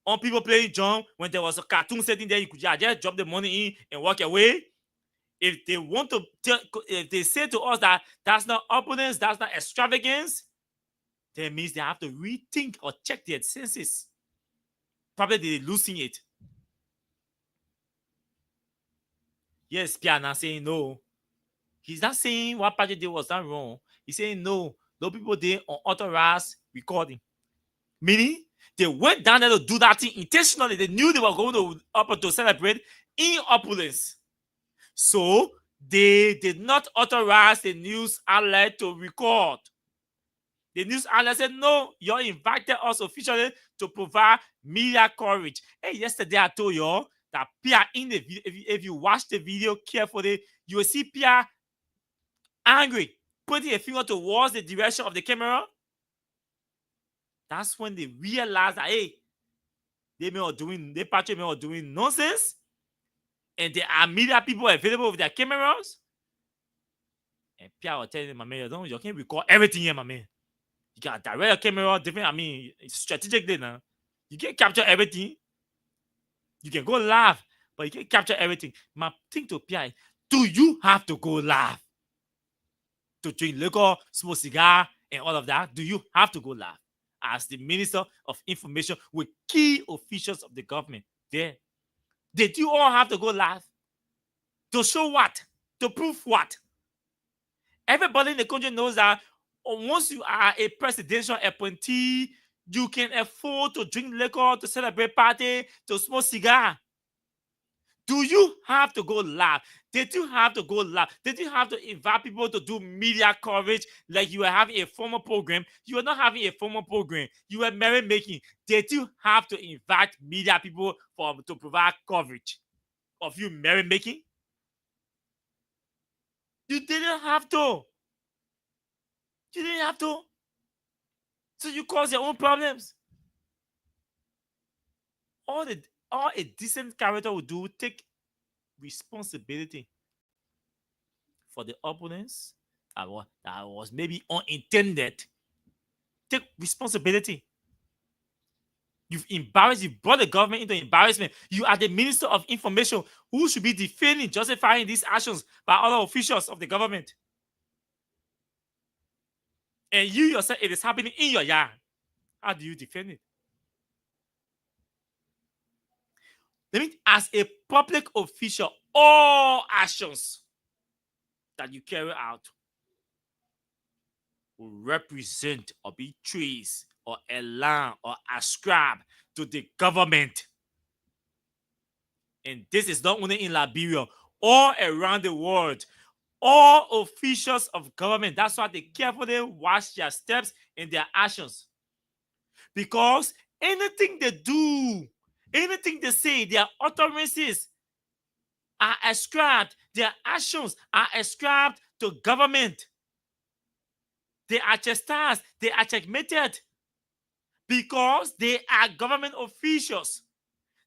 on people playing John when there was a cartoon setting there, you could just drop the money in and walk away. If they want to if they say to us that that's not opulence, that's not extravagance, then it means they have to rethink or check their senses. Probably they're losing it. Yes, Pierre now saying no. He's not saying what Patrick did was not wrong. He's saying no. Those people did unauthorized recording. Meaning, they went down there to do that thing intentionally. They knew they were going to celebrate in opulence. So, they did not authorize the news outlet to record. The news outlet said, no, you invited us officially to provide media coverage. Hey, yesterday I told you that Pierre in the video, if you watch the video carefully, you will see Pierre angry, putting a finger towards the direction of the camera. That's when they realized that, hey, they Patrick may be doing nonsense, and there are media people available with their cameras. And Pierre was telling my man, you can't record everything here, my man. You got direct your camera, different, strategically now. You can't capture everything. You can go live, but you can't capture everything. My thing to Pierre is, do you have to go live to drink liquor, smoke cigar, and all of that? Do you have to go live as the Minister of Information with key officials of the government there? Did you all have to go live? To show what? To prove what? Everybody in the country knows that once you are a presidential appointee, you can afford to drink liquor, to celebrate party, to smoke cigar. Do you have to go live? Did you have to go live? Did you have to invite people to do media coverage like you were having a formal program? You were not having a formal program. You were merrymaking. Did you have to invite media people to provide coverage of you merrymaking? You didn't have to. You didn't have to. So you cause your own problems. All a decent character would do, take responsibility for the opponents that was maybe unintended. Take responsibility. You've brought the government into embarrassment. You are the Minister of Information who should be defending, justifying these actions by other officials of the government. And you yourself, it is happening in your yard. How do you defend it? As a public official, all actions that you carry out will represent or be traced or align or ascribe to the government. And this is not only in Liberia, all around the world. All officials of government, that's why they carefully watch their steps and their actions. Because anything they do, anything they say, their utterances are ascribed, their actions are ascribed to government. They are chastised, they are checkmated because they are government officials.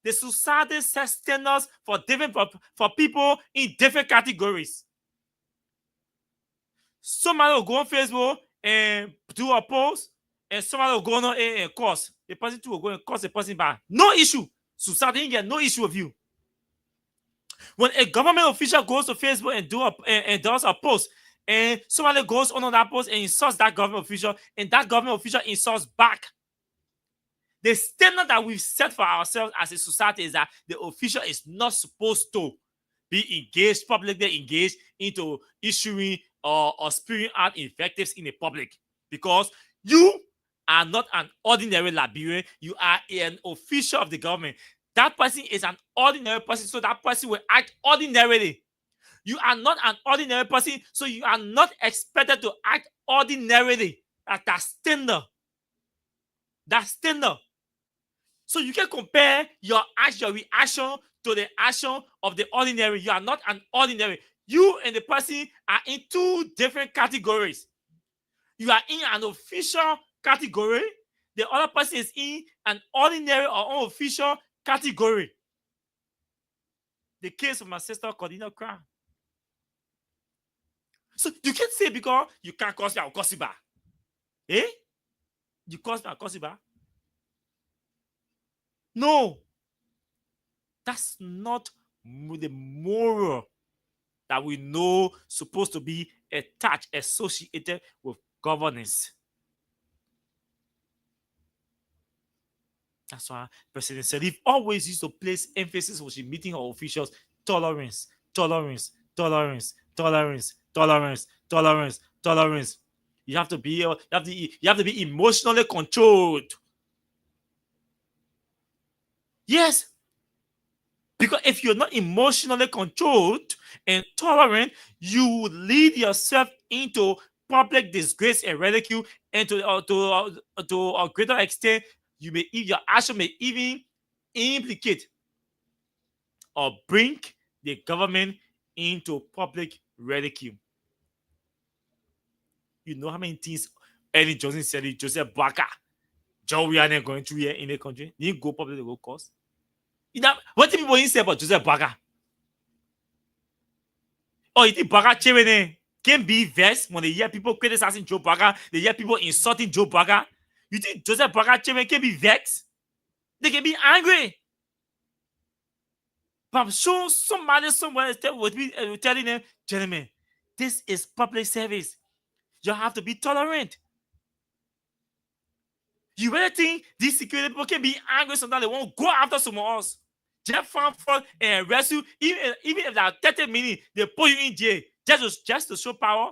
The society sets standards for different for people in different categories. Somebody will go on Facebook and do a post, and somebody will go on and curse. The person too will go and curse the person back. No issue. Society get no issue with you. When a government official goes to Facebook and does a post, and somebody goes on that post and insults that government official, and that government official insults back, the standard that we've set for ourselves as a society is that the official is not supposed to be engaged, publicly engaged into issuing or spewing out invectives in the public, because you are not an ordinary Liberian. You are an official of the government. That person is an ordinary person, so that person will act ordinarily. You are not an ordinary person, so you are not expected to act ordinarily. That's standard. That's standard. So you can compare your reaction to the action of the ordinary. You are not an ordinary. You and the person are in two different categories. You are in an official category. The other person is in an ordinary or unofficial category. The case of my sister Cordina Crown. So you can't say because you can't curse me, I'll curse you back. Eh? You curse me, I'll curse you back. No. That's not the moral that we know supposed to be attached, associated with governance. That's why President Sirleaf always used to place emphasis when she's meeting her officials: tolerance, tolerance, tolerance, tolerance, tolerance, tolerance, tolerance. You have to be emotionally controlled. Yes. Because if you're not emotionally controlled and tolerant, you will lead yourself into public disgrace and ridicule, and to a greater extent, your action may even implicate or bring the government into public ridicule. You know how many things Ellen Johnson said, Joseph Boakai, Joe Rihanna going through here in the country? They didn't go public, they go cause. What did people say about Joseph Boakai? Oh, you think Boakai chairman can be vexed when they hear people criticizing Joe Boakai, they hear people insulting Joe Boakai? You think Joseph Boakai chairman can be vexed? They can be angry. But I'm sure somebody somewhere would be telling them, gentlemen, this is public service. You have to be tolerant. You really think these security people can be angry sometimes they won't go after someone else? Just find fault and arrest you, even if there are 30 minutes, they put you in jail just to show power,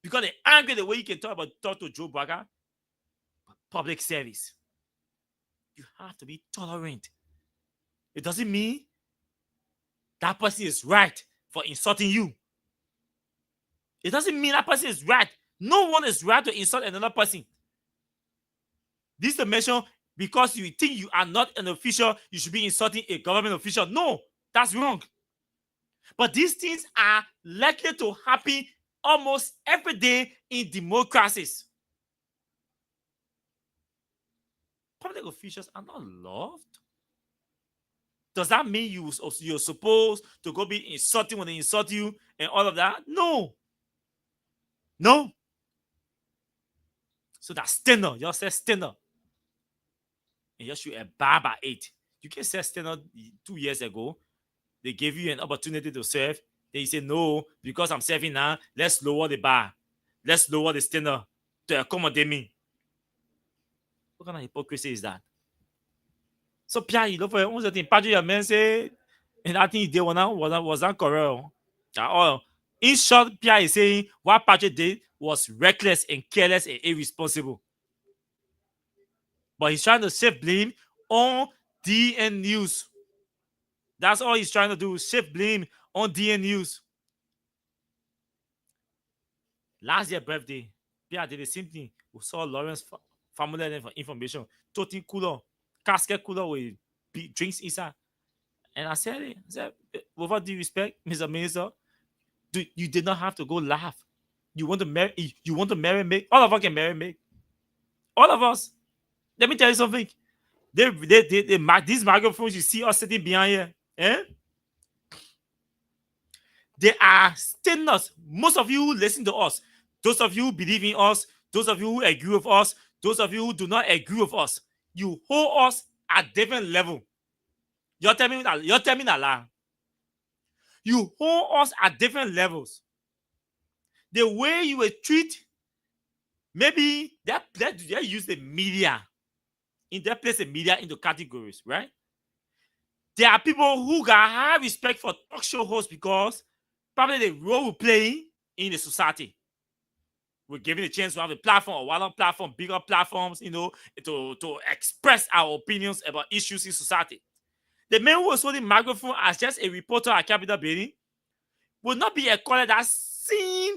because they're angry the way you can talk to Joe Boakai. Public service. You have to be tolerant. It doesn't mean that person is right for insulting you. It doesn't mean that person is right. No one is right to insult another person. This is mention because you think you are not an official, you should be insulting a government official. No, that's wrong. But these things are likely to happen almost every day in democracies. Public officials are not loved. Does that mean you're supposed to go be insulting when they insult you and all of that? No. No. So that's standard. You all say standard. And you should abide by it. You can say standard 2 years ago. They gave you an opportunity to serve. Then you say, no, because I'm serving now, let's lower the bar. Let's lower the standard to accommodate me. What kind of hypocrisy is that? So, Pierre, you know, for your thing, Padre, your man say, and I think they were not correct. In short, Pierre is saying what Patrick did was reckless and careless and irresponsible. But he's trying to shift blame on DN News. That's all he's trying to do, shift blame on DN News. Last year birthday, Pierre did the same thing. We saw Lawrence family information, toting cooler, casket cooler with drinks inside. And I said, with all due respect, Mr. Minister, you did not have to go laugh. You want to marry me? All of us can marry me. All of us. Let me tell you something. These microphones you see us sitting behind here, they are stainless. Most of you who listen to us, those of you who believe in us, those of you who agree with us, those of you who do not agree with us, you hold us at different level. You're telling me that lie. You hold us at different levels. The way you will treat, maybe they use the media. In their place the media into categories, right? There are people who got high respect for talk show hosts because probably the role we play in the society. We're given a chance to have a platform, a wider platform, bigger platforms, to express our opinions about issues in society. The man who was holding the microphone as just a reporter at Capitol Building will not be accorded that same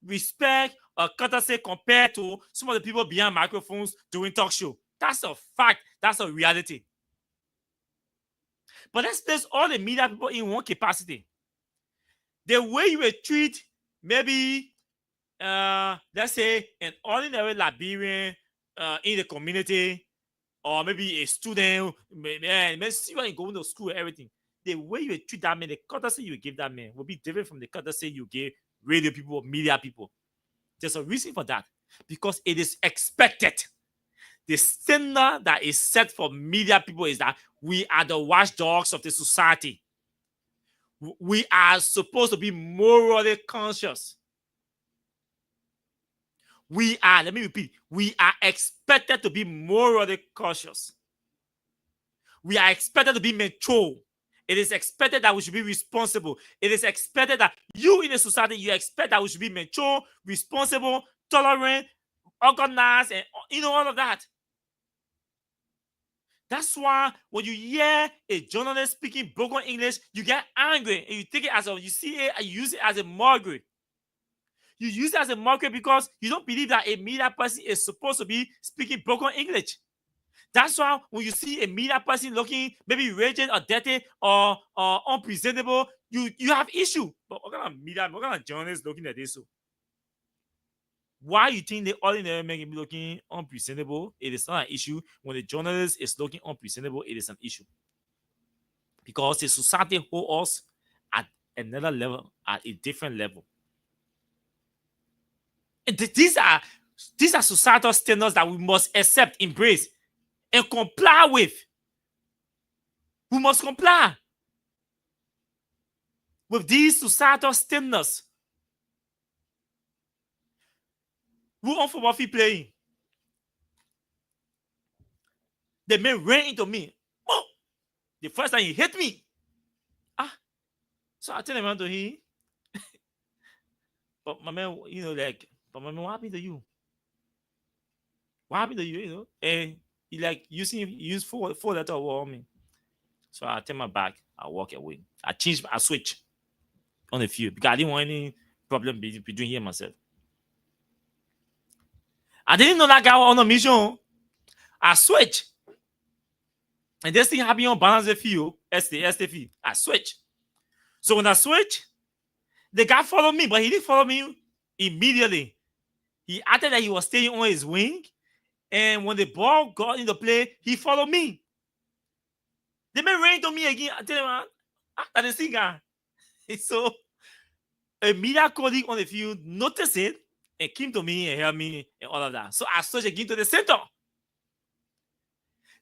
respect or courtesy compared to some of the people behind microphones doing talk show. That's a fact. That's a reality. But let's place all the media people in one capacity. The way you will treat maybe, let's say, an ordinary Liberian in the community, or maybe a student, maybe see when you go to school and everything. The way you will treat that man, the courtesy you give that man will be different from the courtesy you give radio people, media people. There's a reason for that. Because it is expected. The standard that is set for media people is that we are the watchdogs of the society. We are supposed to be morally conscious. Let me repeat, we are expected to be morally conscious. We are expected to be mature. It is expected that we should be responsible. It is expected that you in the society, you expect that we should be mature, responsible, tolerant, organized, and all of that. That's why when you hear a journalist speaking broken English, you get angry and you take it you see it and you use it as a mockery. You use it as a mockery because you don't believe that a media person is supposed to be speaking broken English. That's why when you see a media person looking maybe raging or dirty or unpresentable, you have issue. But what kind of media, what kind of journalists looking at this? Why you think the ordinary man can be looking unpresentable? It is not an issue. When the journalist is looking unpresentable, it is an issue. Because the society holds us at another level, at a different level. And these are societal standards that we must accept, embrace, and comply with. We must comply with these societal standards. Who on football field playing? The man ran into me. Oh, the first time he hit me. So I tell him to him. But my man, but my man, what happened to you? What happened to you? And he use four letters on me. So I turn my back, I walk away. I switch on the field because I didn't want any problem between him and myself. I didn't know that guy was on a mission. I switch. And this thing happened on balance the field, STF. I switch. So when I switch, the guy followed me, but he didn't follow me immediately. He acted like he was staying on his wing. And when the ball got into play, he followed me. The man ran to me again. I tell him, I didn't see guy. So a media colleague on the field noticed it and came to me and helped me and all of that. So I switched again to the center.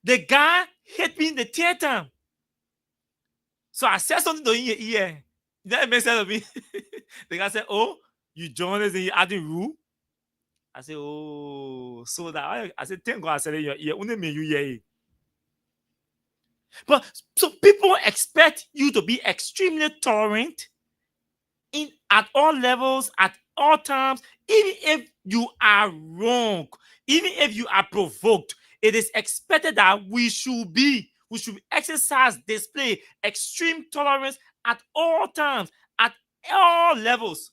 The guy hit me in the theater. So I said something to him in your ear. That makes sense to me. The guy said, "Oh, you journalist and you acting rude." I said, "Oh, so that I said, thank God I said in your ear. Only me you hear. But so people expect you to be extremely tolerant, at all levels, at all times, even if you are wrong, even if you are provoked, it is expected that we should exercise, display extreme tolerance at all times, at all levels.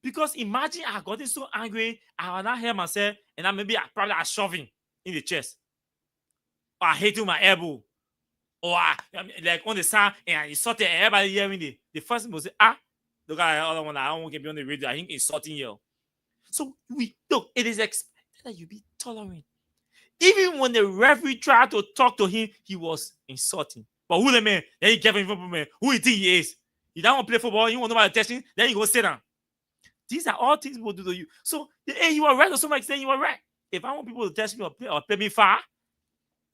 Because imagine I got so angry, I will not hear myself, and I probably shove him in the chest, or I hit him with my elbow, or like on the side, and I insulted everybody hearing the first thing will say, look at the other one, I don't want to be on the radio, I think insulting you. So it is expected that you be tolerant. Even when the referee tried to talk to him, he was insulting. But who the man? Then he gave him football man. Who he think he is? You don't want to play football, you want nobody testing, then you go sit down. These are all things people do to you. So, hey, you are right to some extent, you are right. If I want people to test me or play me far,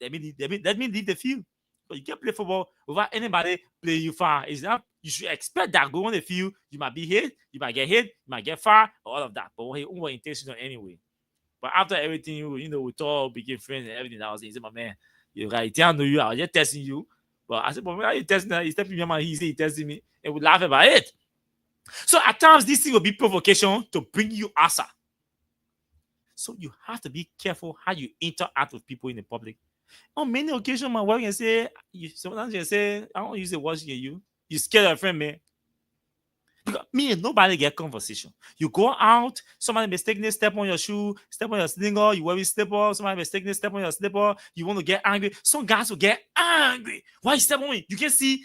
let me leave the field. But you can't play football without anybody play you far. Is that you should expect that go on the field, you might be hit, you might get hit, you might get far, all of that. But we're intentional anyway. But after everything, we talk, became friends and everything. That was easy, my man. You're right. I know you. I was just testing you. But I said, but why are you testing that? He's testing me, he said he's testing me. And we laugh about it. So at times, this thing will be provocation to bring you answer. So you have to be careful how you interact with people in the public. On many occasions, my wife can say, sometimes you say, I don't use the words you. You scared of a friend, man. Because me and nobody get conversation. You go out, somebody mistakenly step on your shoe, step on your slinger, you wear a slipper, somebody mistakenly step on your slipper, you want to get angry. Some guys will get angry. Why you step on me? You can see,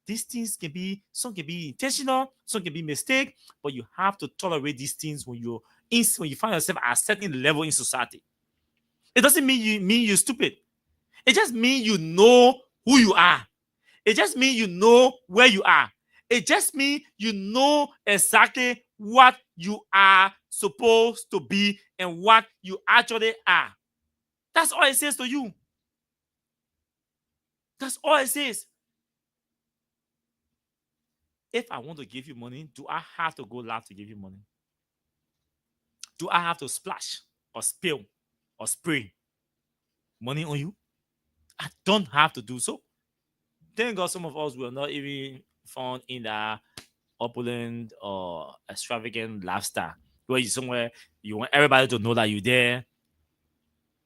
these things some can be intentional, some can be mistake, but you have to tolerate these things when you find yourself at a certain level in society. It doesn't mean you're stupid. It just means you know who you are. It just means you know where you are. It just means you know exactly what you are supposed to be and what you actually are. That's all it says to you. That's all it says. If I want to give you money, do I have to go loud to give you money? Do I have to splash or spill or spray money on you? I don't have to do so. Thank God some of us will not even found in the opulent or extravagant lifestyle where you somewhere you want everybody to know that you're there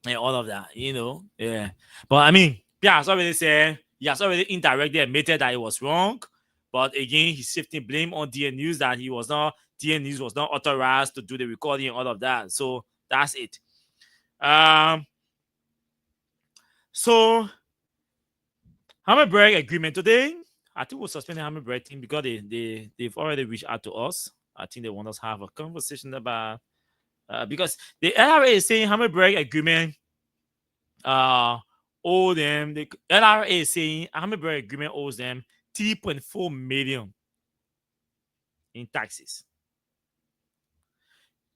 and all of that, yeah. But I mean, Pierre has already said, he has already indirectly admitted that it was wrong. But again, he's shifting blame on DN News that DN News was not authorized to do the recording and all of that. So that's it. So Hammerberg agreement today. I think we'll suspend the Hammerberg team because they've already reached out to us. I think they want us to have a conversation about because the LRA is saying Hammerberg agreement owe them. The LRA is saying Hammerberg agreement owes them 3.4 million in taxes.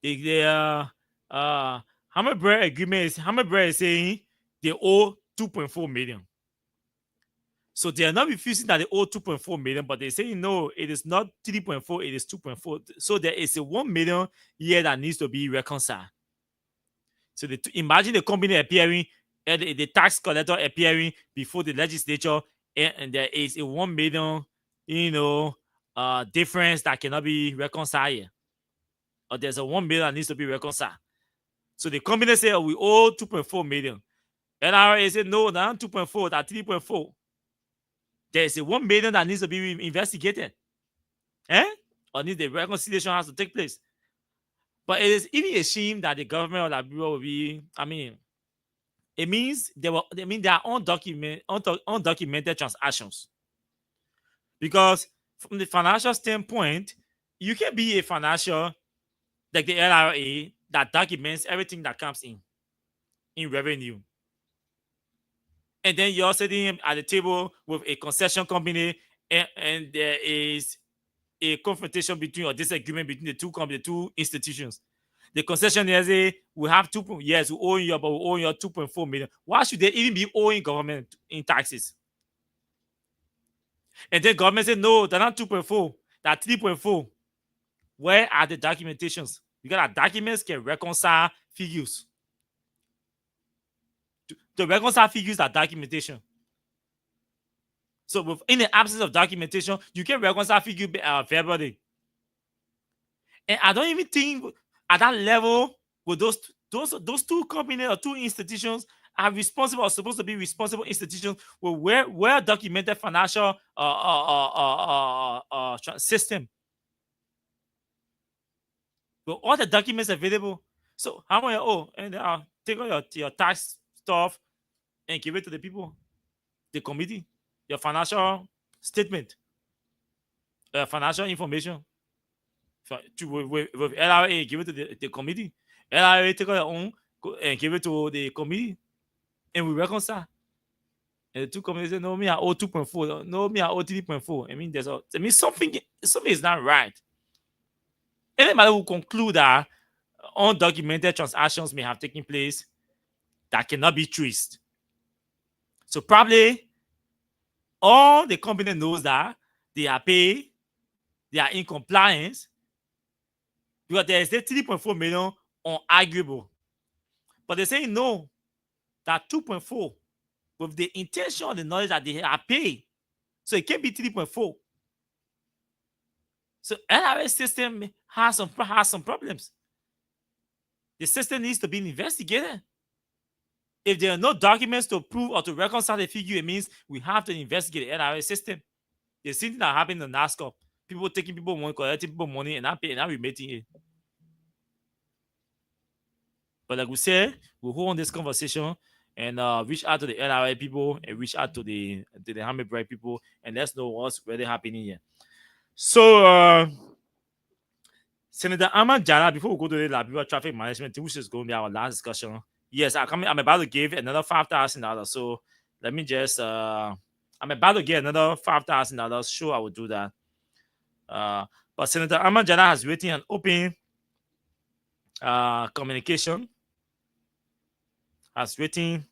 Hammerberg agreement is saying they owe 2.4 million. So they are not refusing that they owe 2.4 million, but they're saying no, it is not 3.4, it is 2.4. So there is a 1 million here that needs to be reconciled. So imagine the company appearing, the tax collector appearing before the legislature, and there is a 1 million, difference that cannot be reconciled here. Or there's a 1 million that needs to be reconciled. So the company say, we owe 2.4 million. NRA said, no, not 2.4, that's 3.4. There's a 1 million that needs to be investigated. Or the reconciliation has to take place. But it is even a shame that the government or the bureau will be, it means there are undocumented transactions. Because from the financial standpoint, you can be a financial, like the LRA, that documents everything that comes in revenue. And then you're sitting at the table with a concession company, and there is a confrontation between or disagreement between the two institutions. The concessionaire say, we have we owe you, but we owe you 2.4 million. Why should they even be owing government in taxes? And then government said, no, they're not 2.4, they're 3.4. Where are the documentations? Because our documents can reconcile figures. To reconcile figures are documentation. So in the absence of documentation, you can reconcile figure verbally. And I don't even think at that level, with those two companies or two institutions are responsible or supposed to be responsible institutions with well documented financial system. With all the documents available. So how much and take all your tax stuff and give it to the people, the committee, your financial statement, financial information. With LRA, give it to the committee. LRA take their own and give it to the committee, and we reconcile. And the two committees say, no, me I owe 2.4. No, me I owe 3.4. I mean, something is not right. Anybody will conclude that undocumented transactions may have taken place that cannot be traced. So probably all the company knows that they are paid, they are in compliance, because there is the 3.4 million unarguable. But they say no, that 2.4 with the intention or the knowledge that they are paid. So it can't be 3.4. So NRS system has some problems. The system needs to be investigated. If there are no documents to prove or to reconcile the figure, it means we have to investigate the NRS system. The same thing that happened in NASCO. People taking people money, collecting people money, and not paying, and not remitting it. But like we said, we'll hold on this conversation and reach out to the NRA people and reach out to the Hamid people and let's know what's really happening here. So, Senator Ahmad Jannah, before we go to the Liberia traffic management, which is going to be our last discussion. Yes, I'm about to give another $5,000. So let me just I'm about to get another $5,000. Sure, I will do that. But Senator Ahmad Jannah has written an open communication. Has written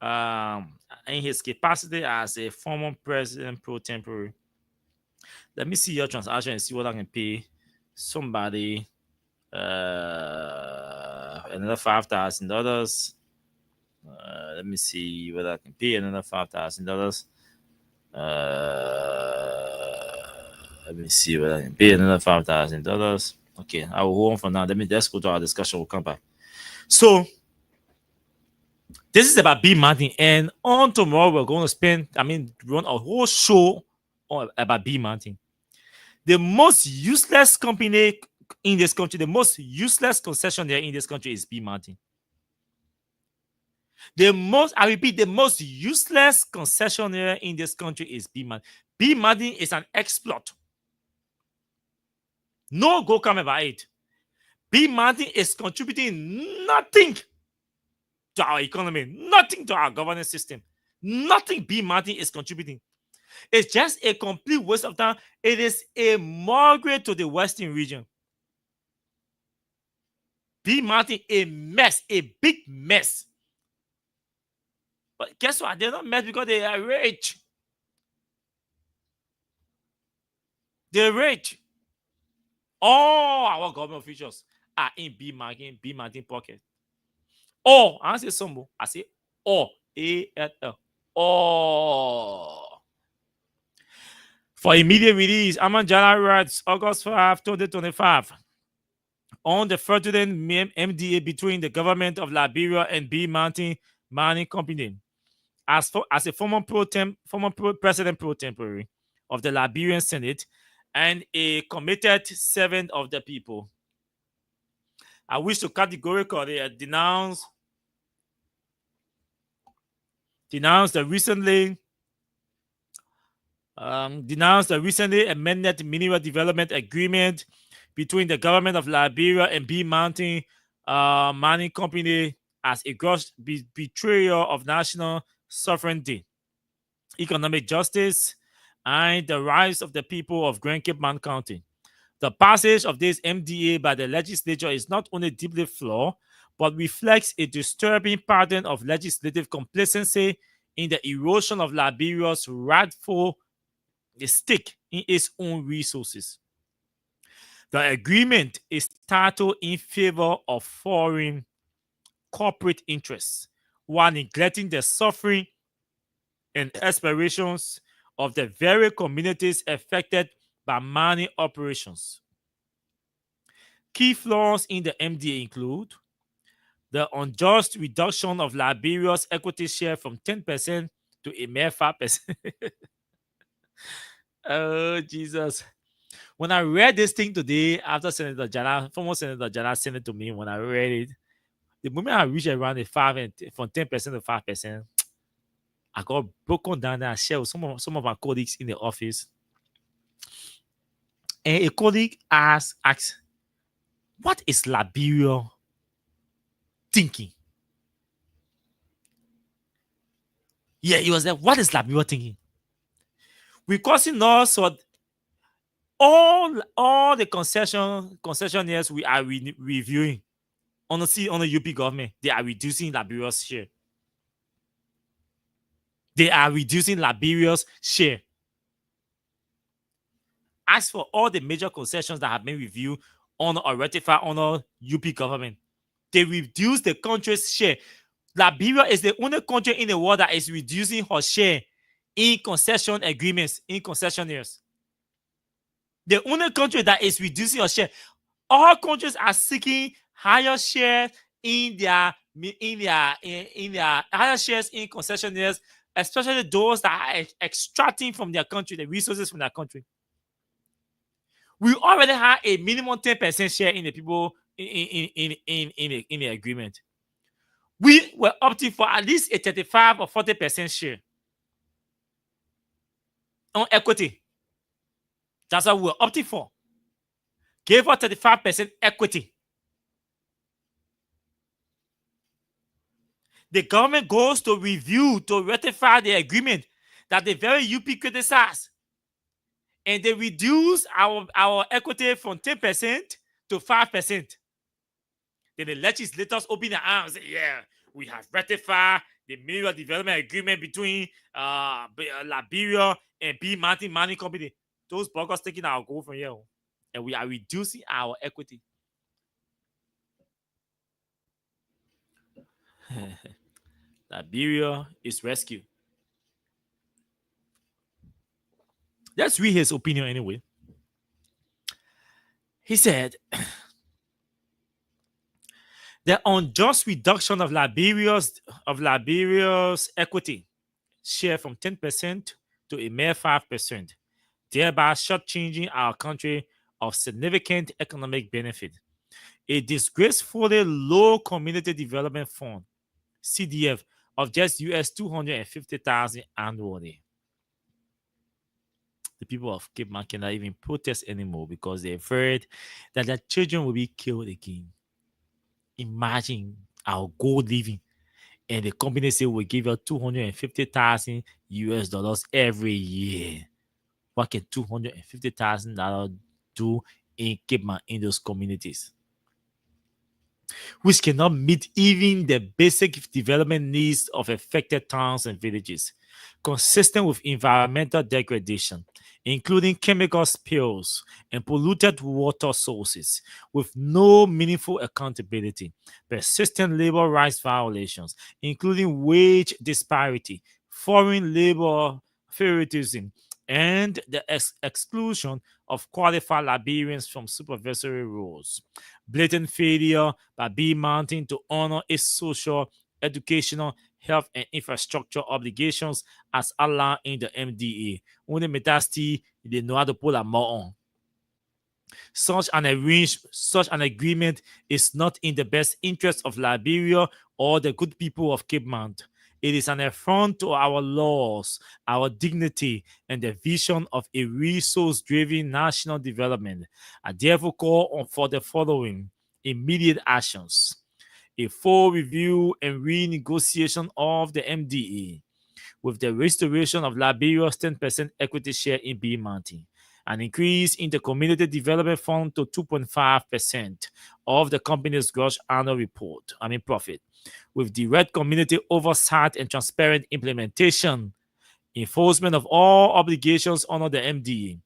in his capacity as a former president pro tempore. Let me see your transaction and see what I can pay somebody another $5,000. Let me see what I can pay another $5,000. Let me see what I can pay another $5,000. Okay, I will hold on for now. Let's go to our discussion. We'll come back. So this is about B Mountain, and on tomorrow we're going to run a whole show about B Mountain. The most useless company in this country, the most useless concessionaire in this country is B Mountain. The most useless concessionaire in this country is B Mountain. B Mountain is an exploit. No go come about it. B Mountain is contributing nothing to our economy, nothing to our governance system. Nothing B Mountain is contributing. It's just a complete waste of time. It is a migrate to the Western region. B Mountain, a mess, a big mess. But guess what? They're not mess because they are rich. They're rich. All our government officials are in B Mountain pocket. All, I say some, I say all, A-L-L, all. For immediate release, Ahmad Jannah writes August 5, 2025. On the fraudulent MDA between the government of Liberia and B Mountain Mining Company. As a former president pro tempore of the Liberian Senate and a committed servant of the people, I wish to categorically denounce the recently amended Mineral Development Agreement between the government of Liberia and B Mountain Mining Company as a gross betrayal of national sovereignty, economic justice, and the rights of the people of Grand Cape Mountain County. The passage of this MDA by the legislature is not only deeply flawed, but reflects a disturbing pattern of legislative complacency in the erosion of Liberia's rightful stake in its own resources. The agreement is titled in favor of foreign corporate interests while neglecting the suffering and aspirations of the very communities affected by mining operations. Key flaws in the MDA include the unjust reduction of Liberia's equity share from 10% to a mere 5%. Oh, Jesus. When I read this thing today, after former Senator Jana sent it to me, when I read it, the moment I reached around the 5 and from 10% to 5%, I got broken down and I shared with some of my colleagues in the office. And a colleague asked, what is Liberia thinking? Yeah, he was like, what is Liberia thinking? We're causing us all the concessionaires we are reviewing on the UP government, they are reducing Liberia's share. They are reducing Liberia's share. As for all the major concessions that have been reviewed on or ratified on the UP government, they reduce the country's share. Liberia is the only country in the world that is reducing her share in concession agreements, in concessionaires. The only country that is reducing her share. All countries are seeking higher share in their higher shares in concessionaires, especially those that are extracting from their country the resources from their country. We already have a minimum 10% share in the people in the agreement. We were opting for at least a 35 or 40% share on equity. That's what we were opting for. Gave her 35% equity. The government goes to review, to ratify the agreement that the very UP criticized. And they reduce our equity from 10% to 5%. Then the legislators open their arms and say, yeah, we have ratified the Mineral Development Agreement between Liberia and B Mountain Mining Company. Those buggers taking our gold from here. And we are reducing our equity. Liberia is rescued. Let's read his opinion anyway. He said, the unjust reduction of Liberia's equity share from 10% to a mere 5%, thereby shortchanging our country of significant economic benefit. A disgracefully low community development fund, CDF, of just US $250,000 annually. The people of Cape Mount cannot even protest anymore because they're afraid that their children will be killed again. Imagine our gold living, and the company say we'll give you $250,000 US every year. What can $250,000 do in Cape Mount in those communities, which cannot meet even the basic development needs of affected towns and villages, consistent with environmental degradation, including chemical spills and polluted water sources, with no meaningful accountability, persistent labor rights violations, including wage disparity, foreign labor favoritism, and the exclusion of qualified Liberians from supervisory roles. Blatant failure by B Mountain to honor its social, educational, health, and infrastructure obligations as outlined in the MDA. Only Metasti, they know how to pull a more on. Such an agreement is not in the best interest of Liberia or the good people of Cape Mount. It is an affront to our laws, our dignity, and the vision of a resource-driven national development. I therefore call for the following immediate actions: a full review and renegotiation of the MDA, with the restoration of Liberia's 10% equity share in B Mountain, an increase in the Community Development Fund to 2.5% of the company's gross annual profit, with direct community oversight and transparent implementation, enforcement of all obligations under the MDA,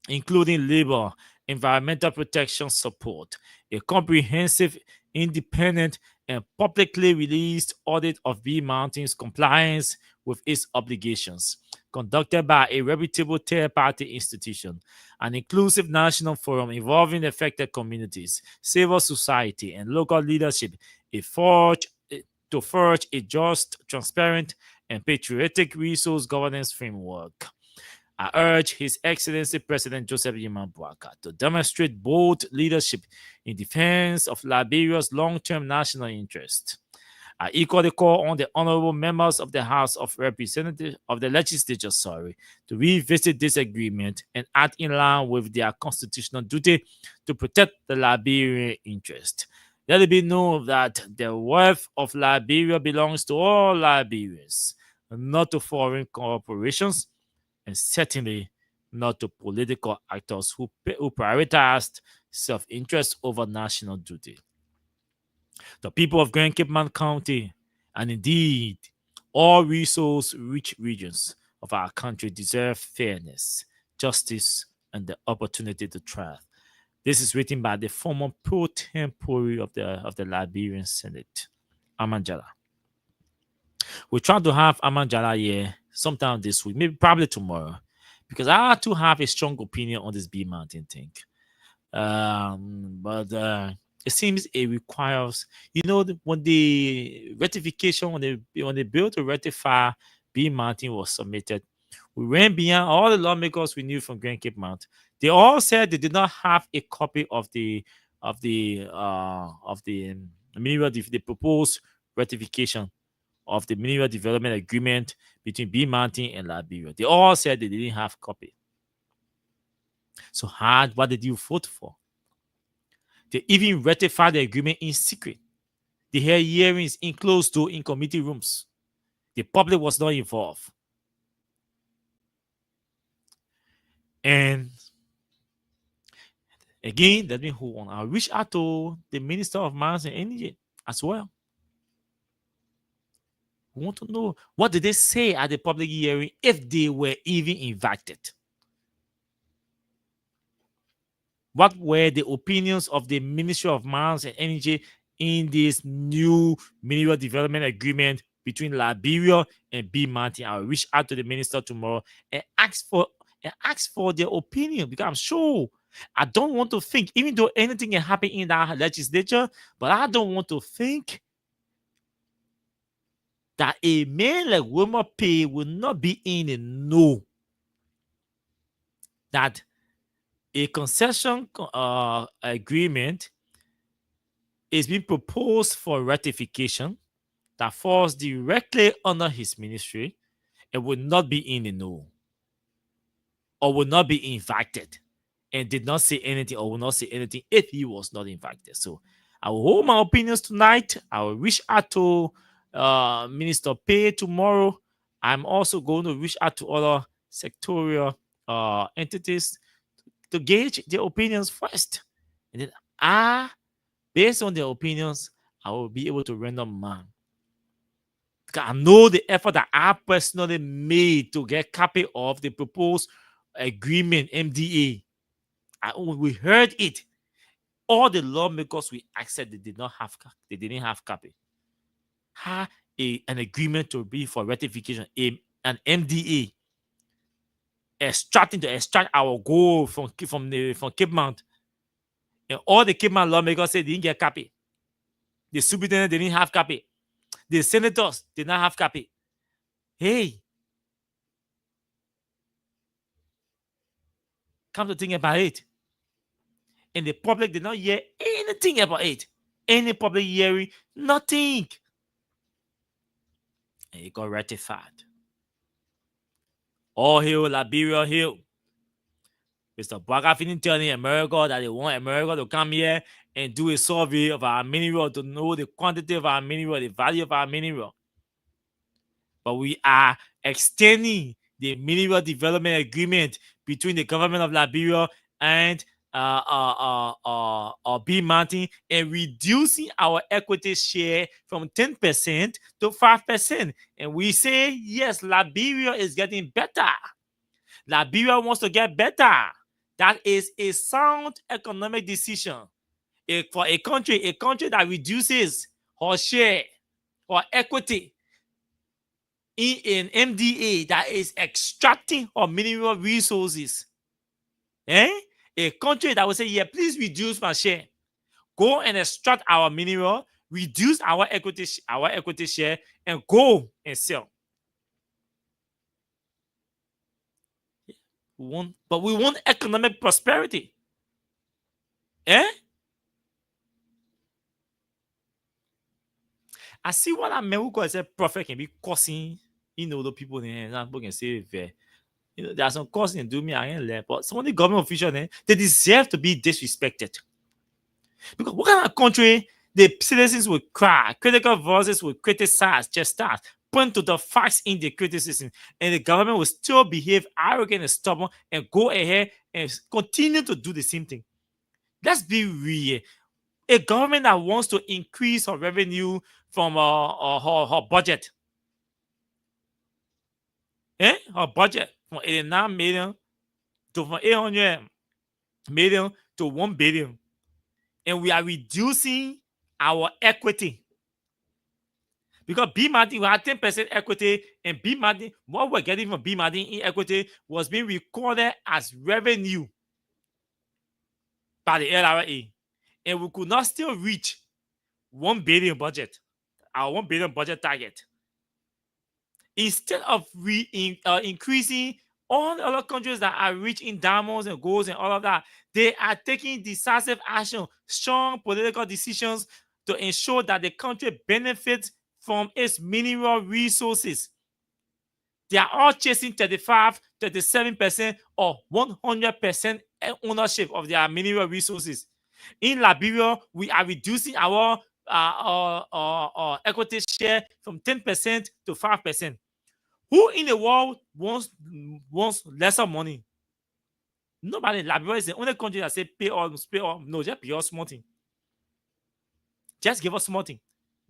including labor, environmental protection support, a comprehensive, independent, and publicly released audit of B Mountain's compliance with its obligations, conducted by a reputable third-party institution, an inclusive national forum involving affected communities, civil society, and local leadership, to forge a just, transparent, and patriotic resource governance framework. I urge His Excellency President Joseph Yema Boakai to demonstrate bold leadership in defense of Liberia's long-term national interest. I equally call on the honorable members of the House of Representatives of the Legislature, to revisit this agreement and act in line with their constitutional duty to protect the Liberian interest. Let it be known that the wealth of Liberia belongs to all Liberians, not to foreign corporations, and certainly not to political actors who prioritized self-interest over national duty. The people of Grand Cape Mount County, and indeed all resource-rich regions of our country, deserve fairness, justice, and the opportunity to thrive. This is written by the former pro tempore of the Liberian Senate, Amanjala. We're trying to have Amanjala here sometime this week, maybe probably tomorrow, because I too have a strong opinion on this B Mountain thing. But it seems it requires, when the ratification, when the bill to ratify B Mountain was submitted, we went beyond all the lawmakers we knew from Grand Cape Mount. They all said they did not have a copy of the proposed ratification of the Mineral Development Agreement between B Mountain and Liberia. They all said they didn't have copy. So what did you vote for? They even ratified the agreement in secret. They had hearings in closed door in committee rooms. The public was not involved. And again, let me hold on. I reached out to the Minister of Mines and Energy as well. We want to know, what did they say at the public hearing, if they were even invited? What were the opinions of the Ministry of Mines and Energy in this new mineral development agreement between Liberia and B Mountain? I'll reach out to the minister tomorrow and ask for their opinion, because I'm sure I don't want to think, even though anything can happen in that legislature, but I don't want to think that a man like Wilmer Pay will not be in the know that a concession agreement is being proposed for ratification that falls directly under his ministry and will not be in the know, or will not be invited, and did not say anything, or will not say anything if he was not invited. So I will hold my opinions tonight. I will reach out to Minister Pay tomorrow. I'm also going to reach out to other sectorial entities to gauge their opinions first. And then based on their opinions, I will be able to render mine. Because I know the effort that I personally made to get a copy of the proposed agreement, MDA. When we heard it, all the lawmakers we asked, they didn't have copy. An agreement to be for ratification, an MDA, to extract our gold from Cape Mount. And all the Cape Mount lawmakers said they didn't get copy. The superintendent didn't have copy. The senators did not have copy. Hey, come to think about it. And the public did not hear anything about it. Any public hearing, nothing. And it got ratified. All hail Liberia, hail. Mr. Boakai finished telling America that they want America to come here and do a survey of our mineral, to know the quantity of our mineral, the value of our mineral. But we are extending the mineral development agreement between the government of Liberia and B Mountain, and reducing our equity share from 10% to 5%. And we say, yes, Liberia is getting better. Liberia wants to get better. That is a sound economic decision. For a country that reduces or share or equity in an MDA that is extracting our mineral resources, a country that will say, yeah, please reduce my share. Go and extract our mineral, reduce our equity share, and go and sell. We want economic prosperity. I see what I mean. Because a prophet can be causing, the people in people can say, there are some causes in do me, I ain't left. But some of the government officials, they deserve to be disrespected. Because what kind of country the citizens will cry, critical voices will criticize, chastise, point to the facts in the criticism, and the government will still behave arrogant and stubborn and go ahead and continue to do the same thing. Let's be real. A government that wants to increase her revenue from her budget, her budget from 89 million to from 800 million to 1 billion, and we are reducing our equity. Because B Martin, we had 10% equity, and B Martin, what we're getting from B Martin in equity was being recorded as revenue by the LRA. And we could not still reach 1 billion budget, our 1 billion budget target. Instead of increasing all the other countries that are rich in diamonds and golds and all of that, they are taking decisive action, strong political decisions to ensure that the country benefits from its mineral resources. They are all chasing 35, 37%, or 100% ownership of their mineral resources. In Liberia, we are reducing our equity share from 10% to 5%. Who in the world wants lesser money? Nobody. Liberia is the only country that say pay all. No, just pay us something. Just give us something.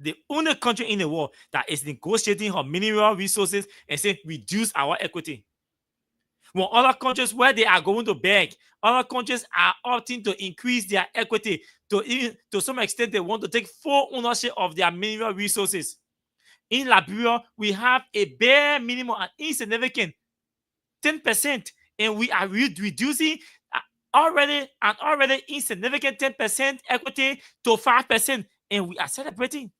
The only country in the world that is negotiating her mineral resources and saying reduce our equity. When other countries where they are going to beg, other countries are opting to increase their equity to some extent. They want to take full ownership of their mineral resources. In Liberia, we have a bare minimum and insignificant 10%, and we are reducing already insignificant 10% equity to 5%, and we are celebrating.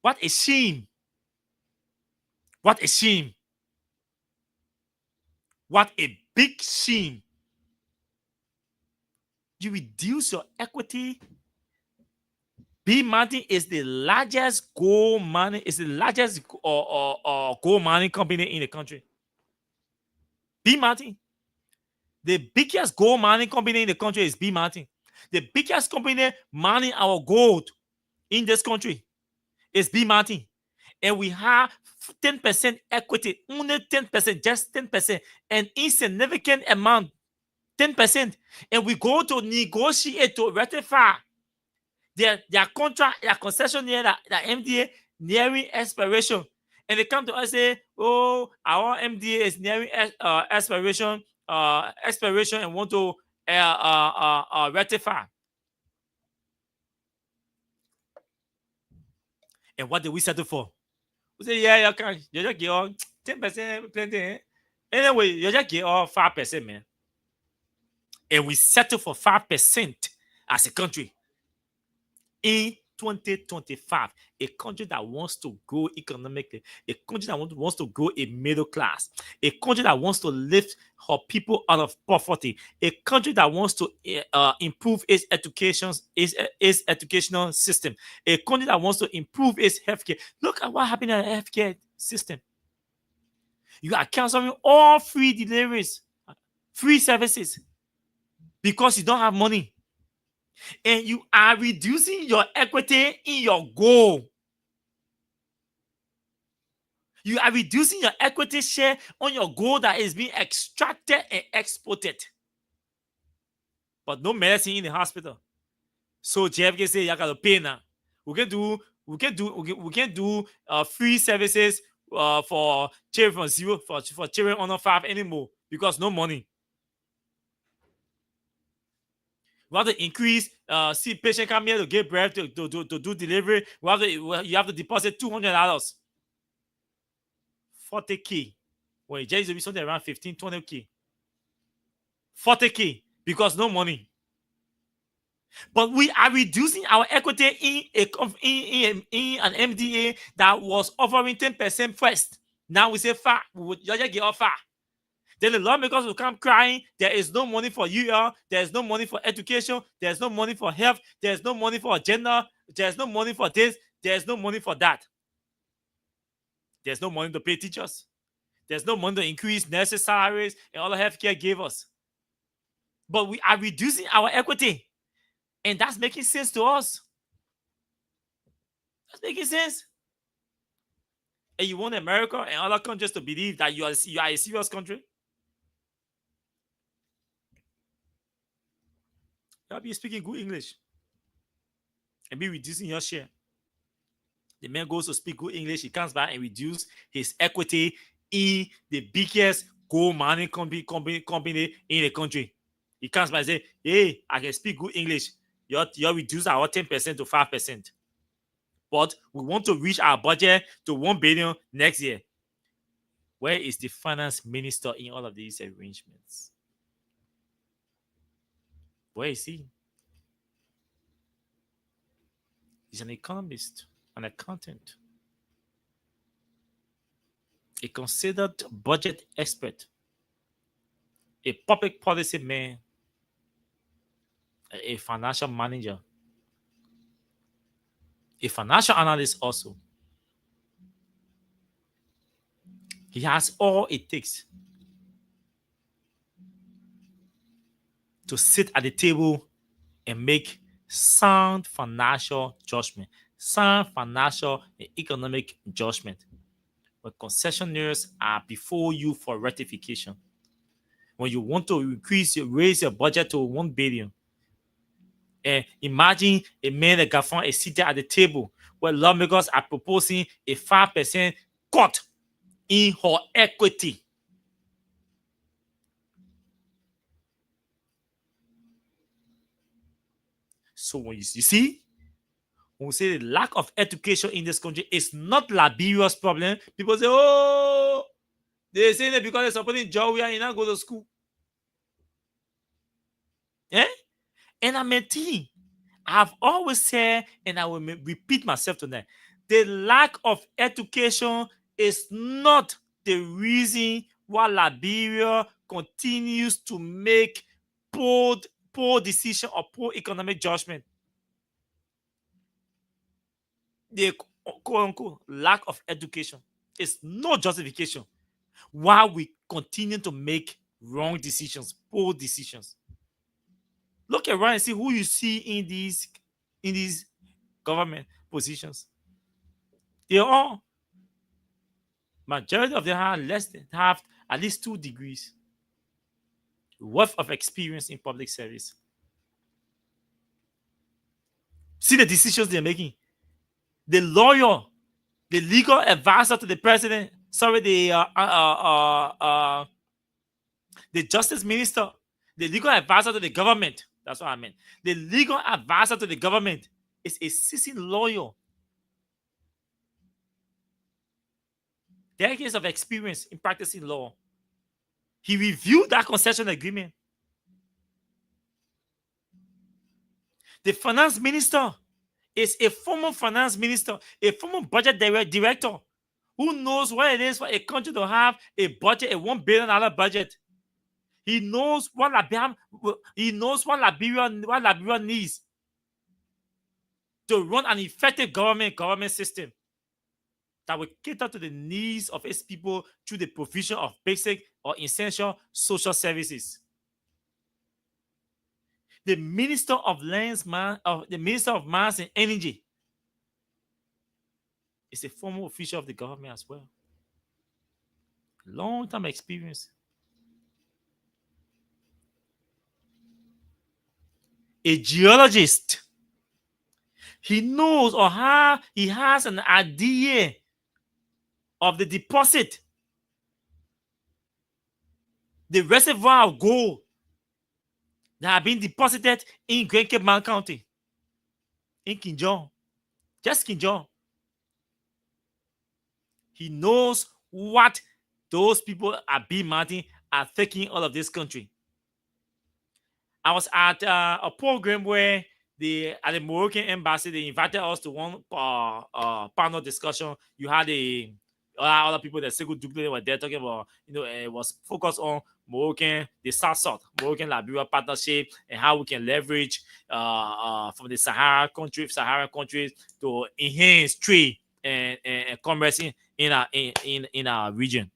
What a shame! What a shame! What a big shame! You reduce your equity. B Mountain is the largest gold mining, gold mining company in the country. B Mountain. The biggest gold mining company in the country is B Mountain. The biggest company mining our gold in this country is B Mountain. And we have 10% equity, only 10%, just 10%, an insignificant amount, 10%. And we go to negotiate to ratify their contract, their concession near the MDA nearing expiration. And they come to us and say, oh, our MDA is nearing expiration and want to ratify. And what did we settle for? We say, yeah, you just give all 10%, plenty. Anyway, you just give all 5%, man. And we settle for 5% as a country. In 2025, a country that wants to grow economically, a country that wants to grow a middle class, a country that wants to lift her people out of poverty, a country that wants to improve its educational system, a country that wants to improve its healthcare. Look at what happened in the healthcare system. You are canceling all free deliveries, free services, because you don't have money. And you are reducing your equity in your goal. You are reducing your equity share on your gold that is being extracted and exported. But no medicine in the hospital. So JFK say you got to pay now. We can do free services for children from 0 for children under 5 anymore because no money. We have to increase. See, patient come here to give birth to do delivery. You have to deposit $200, 40K. Well, it just be something around 15, 20K, 40K because no money. But we are reducing our equity in an MDA that was offering 10% first. Now we say far, we would just get off far. Then the lawmakers will come crying. There is no money for UL. There is no money for education. There is no money for health. There is no money for gender. There is no money for this. There is no money for that. There's no money to pay teachers. There's no money to increase nurses' salaries and all the healthcare gave us. But we are reducing our equity. And that's making sense to us. That's making sense. And you want America and other countries to believe that you are a serious country? You'll be speaking good English and be reducing your share. The man goes to speak good English. He comes back and reduce his equity in the biggest gold mining company in the country. He comes back and say, hey, I can speak good English. You reduce our 10% to 5%. But we want to reach our budget to 1 billion next year. Where is the finance minister in all of these arrangements? Where is he? He's an economist, an accountant, a considered budget expert, a public policy man, a financial manager, a financial analyst also. He has all it takes to sit at the table and make sound financial judgment, sound financial and economic judgment. When concessionaires are before you for ratification, when you want to raise your budget to 1 billion, and imagine a man like Gaffon is seated at the table where lawmakers are proposing a 5% cut in her equity. So when you see, when we say the lack of education in this country is not Liberia's problem, people say, oh, they say that because they're supporting Georgia, you not go to school. Yeah? And I'm a team. I've always said, and I will repeat myself tonight, the lack of education is not the reason why Liberia continues to make poor decision or poor economic judgment. The quote-unquote lack of education is no justification why we continue to make wrong decisions, poor decisions. Look around and see who you see in these government positions. They all, majority of them have at least 2 degrees worth of experience in public service. See the decisions they're making. The lawyer, the legal advisor to the president, the justice minister, the legal advisor to the government. That's what I meant. The legal advisor to the government is a seasoned lawyer. Decades of experience in practicing law. He reviewed that concession agreement. The finance minister is a former finance minister, a former budget director who knows what it is for a country to have a budget, a $1 billion budget. He knows what Liberia needs to run an effective government system that will cater to the needs of its people through the provision of basic or essential social services. The Minister of Mines and Energy is a former official of the government as well. Long-term experience. A geologist. He knows he has an idea of the deposit, the reservoir of gold that have been deposited in Great Cape Mountain County, in King John, just King John. He knows what those people at B Mountain are taking out of this country. I was at a program where at the Moroccan embassy, they invited us to one panel discussion. You had other people that Segu Duplin were there talking about, it was focused on Moroccan, the South, Moroccan Liberia partnership, and how we can leverage from the Saharan countries to enhance trade and commerce in our region.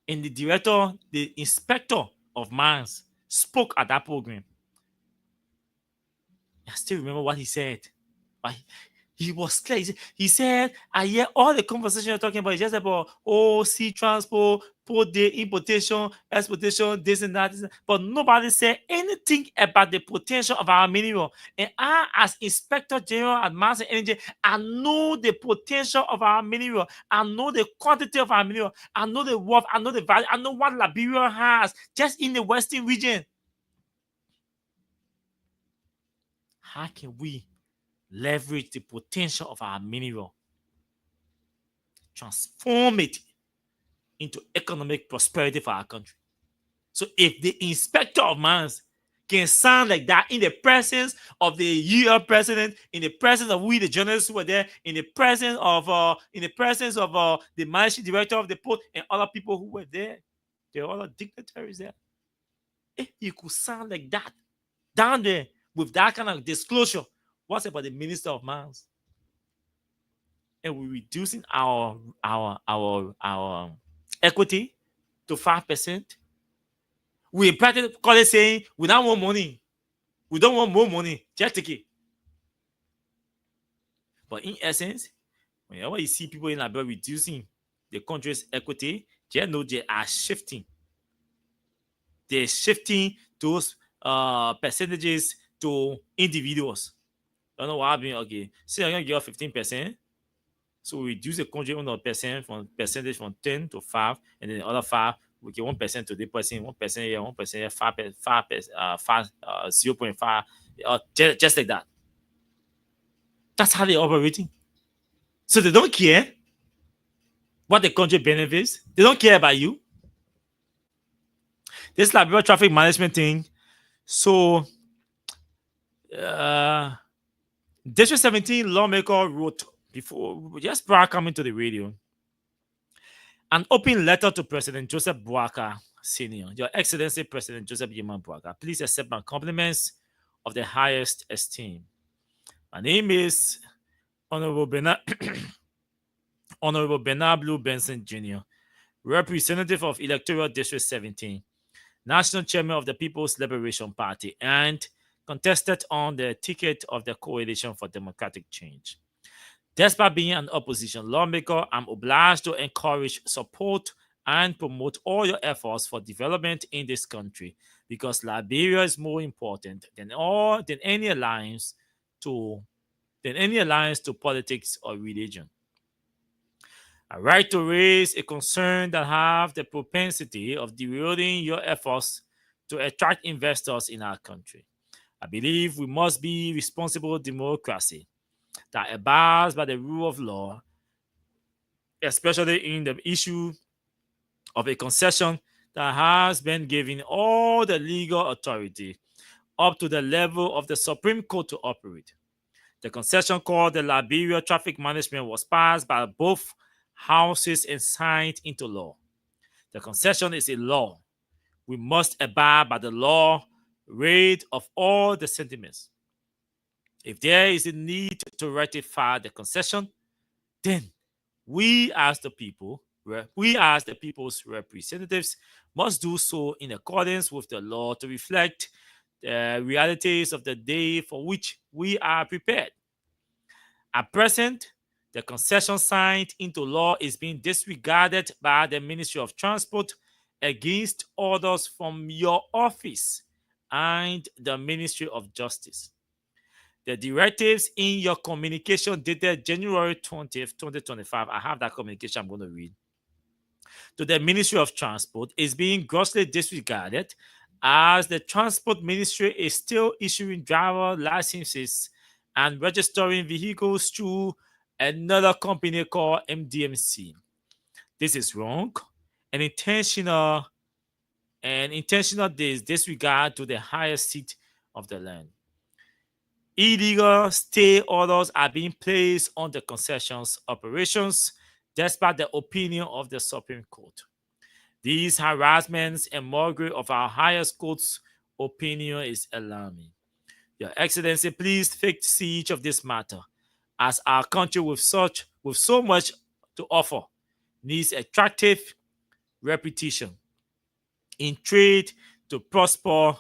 And the inspector of mines spoke at that program. I still remember what he said. He was clear. He said, I hear all the conversation you're talking about is just about sea transport, port day, importation, exportation, this and that. But nobody said anything about the potential of our mineral. And I, as Inspector General at Mines and Energy, I know the potential of our mineral. I know the quantity of our mineral. I know the worth. I know the value. I know what Liberia has just in the Western region. How can we leverage the potential of our mineral, transform it into economic prosperity for our country? So if the inspector of mines can sound like that in the presence of the UL president, in the presence of the journalists who were there, in the presence of the managing director of the port and other people who were there, there were other dignitaries there. If you could sound like that down there with that kind of disclosure, what about the Minister of Mines? And we're reducing our equity to 5%. We practically saying we don't want money. We don't want more money. Just take it. But in essence, whenever you see people in Liberia reducing the country's equity, just know they are shifting. They're shifting those percentages to individuals. I don't know what happened. Okay, say I'm gonna give 15%. So we reduce the country percentage from 10 to 5, and then the other 5 we give 1% to the person, 1% here, 1% here, 0.5, just like that. That's how they're operating. So they don't care what the country benefits. They don't care about you. This Liberia traffic management thing. So District 17 lawmaker wrote just prior coming to the radio, an open letter to President Joseph Boakai Sr. Your Excellency President Joseph Yeman Boakai, please accept my compliments of the highest esteem. My name is Honorable Bernard Blue Benson Jr., representative of Electoral District 17, National Chairman of the People's Liberation Party, and contested on the ticket of the Coalition for Democratic Change. Despite being an opposition lawmaker, I'm obliged to encourage, support, and promote all your efforts for development in this country, because Liberia is more important than any alliance to politics or religion. I write to raise a concern that have the propensity of derailing your efforts to attract investors in our country. I believe we must be responsible democracy that abides by the rule of law, especially in the issue of a concession that has been given all the legal authority up to the level of the Supreme Court to operate. The concession called the Liberia Traffic Management was passed by both houses and signed into law. The concession is a law. We must abide by the law, rid of all the sentiments. If there is a need to ratify the concession, then we as the people's representatives must do so in accordance with the law to reflect the realities of the day for which we are prepared. At present, the concession signed into law is being disregarded by the Ministry of Transport against orders from your office and the Ministry of Justice. The directives in your communication dated January 20th, 2025, I have that communication I'm going to read, to the Ministry of Transport is being grossly disregarded, as the Transport Ministry is still issuing driver licenses and registering vehicles through another company called MDMC. This is wrong and intentional disregard to the highest seat of the land. Illegal stay orders are being placed on the concessions operations despite the opinion of the Supreme Court. These harassments and mockery of our highest court's opinion is alarming. Your Excellency, please take siege of this matter, as our country with so much to offer needs attractive reputation in trade to prosper,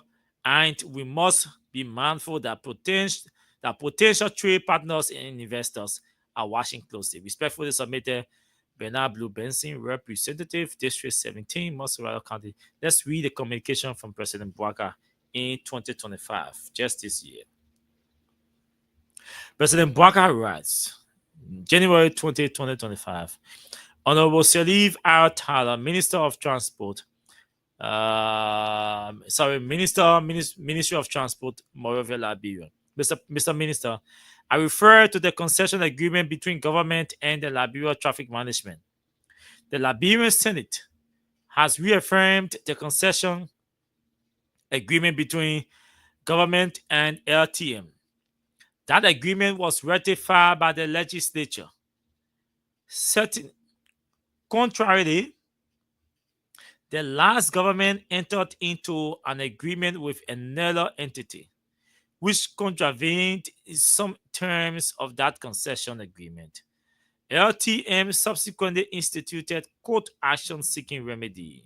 and we must be mindful that potential trade partners and investors are watching closely. Respectfully submitted, Bernard Blue Benson, Representative, District 17, Montserrat County. Let's read the communication from President Bouaka in 2025, just this year. President Bouaka writes, January 20, 2025, Honorable Salif Al-Tala, Minister of Transport, Ministry of Transport, Monrovia, Liberia. Mr. Minister, I refer to the concession agreement between government and the Liberia Traffic Management. The Liberian Senate has reaffirmed the concession agreement between government and LTM. That agreement was ratified by the legislature. Contrarily, the last government entered into an agreement with another entity, which contravened some terms of that concession agreement. LTM subsequently instituted court action seeking remedy.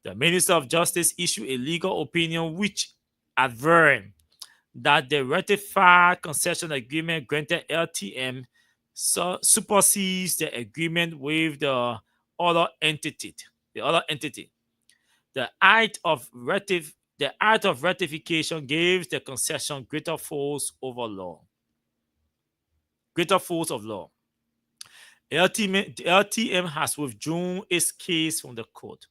The Minister of Justice issued a legal opinion which averred that the ratified concession agreement granted LTM supersedes the agreement with the other entity. The act of ratification gives the concession greater force of law. LTM has withdrawn its case from the court.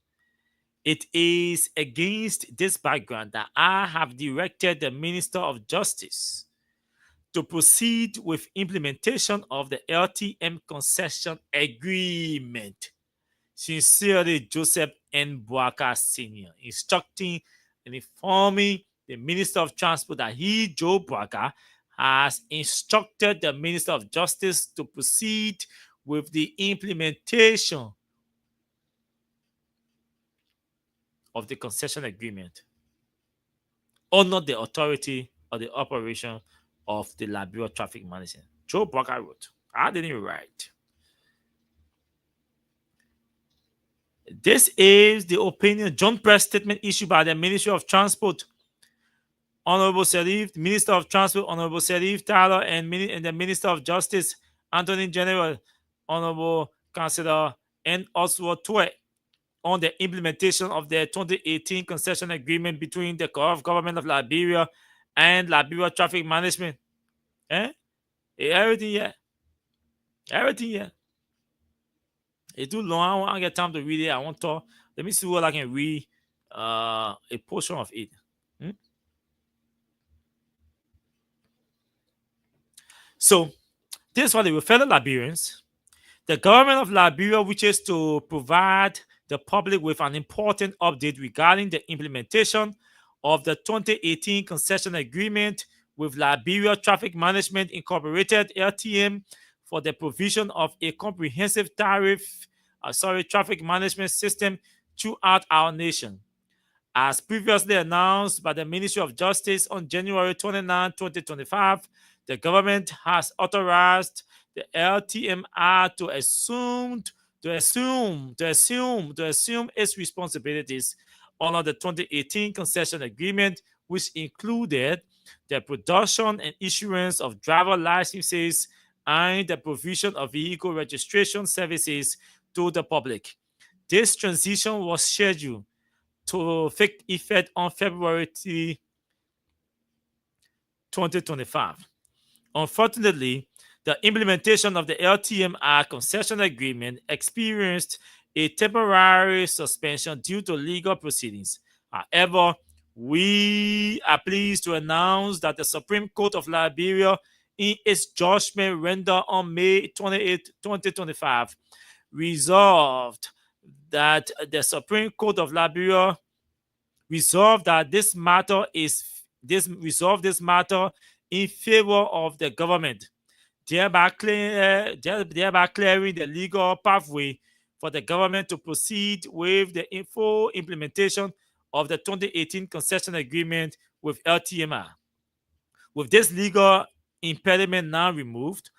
It is against this background that I have directed the Minister of Justice to proceed with implementation of the LTM concession agreement. Sincerely, Joseph N. Bouaka Sr., instructing and informing the Minister of Transport that he, Joe Bouaka, has instructed the Minister of Justice to proceed with the implementation of the concession agreement, honor the authority or the operation of the Liberia Traffic Management. Joe Bouaka wrote. I didn't write. This is the opinion, joint press statement issued by the Ministry of Transport, Honorable Salif, Minister of Transport, Honorable Salif Tyler, and the Minister of Justice, Attorney General, Honorable Councillor N. Oswald Twe, on the implementation of the 2018 concession agreement between the government of Liberia and Liberia Traffic Management. Everything here. It's too long. I won't get time to read it. I want to. Let me see what I can read. A portion of it. So, this is what they were, fellow Liberians. The government of Liberia wishes to provide the public with an important update regarding the implementation of the 2018 concession agreement with Liberia Traffic Management Incorporated, LTM, for the provision of a comprehensive traffic management system throughout our nation. As previously announced by the Ministry of Justice on January 29, 2025, the government has authorized the LTMI to assume its responsibilities under the 2018 concession agreement, which included the production and issuance of driver licenses and the provision of vehicle registration services to the public. This transition was scheduled to take effect on February 2025. Unfortunately, the implementation of the LTMI concession agreement experienced a temporary suspension due to legal proceedings. However, we are pleased to announce that the Supreme Court of Liberia, in its judgment rendered on May 28, 2025, resolved that the Supreme Court of Liberia resolved that this matter in favor of the government, thereby clearing the legal pathway for the government to proceed with the full implementation of the 2018 concession agreement with LTMR. With this legal impediment now removed,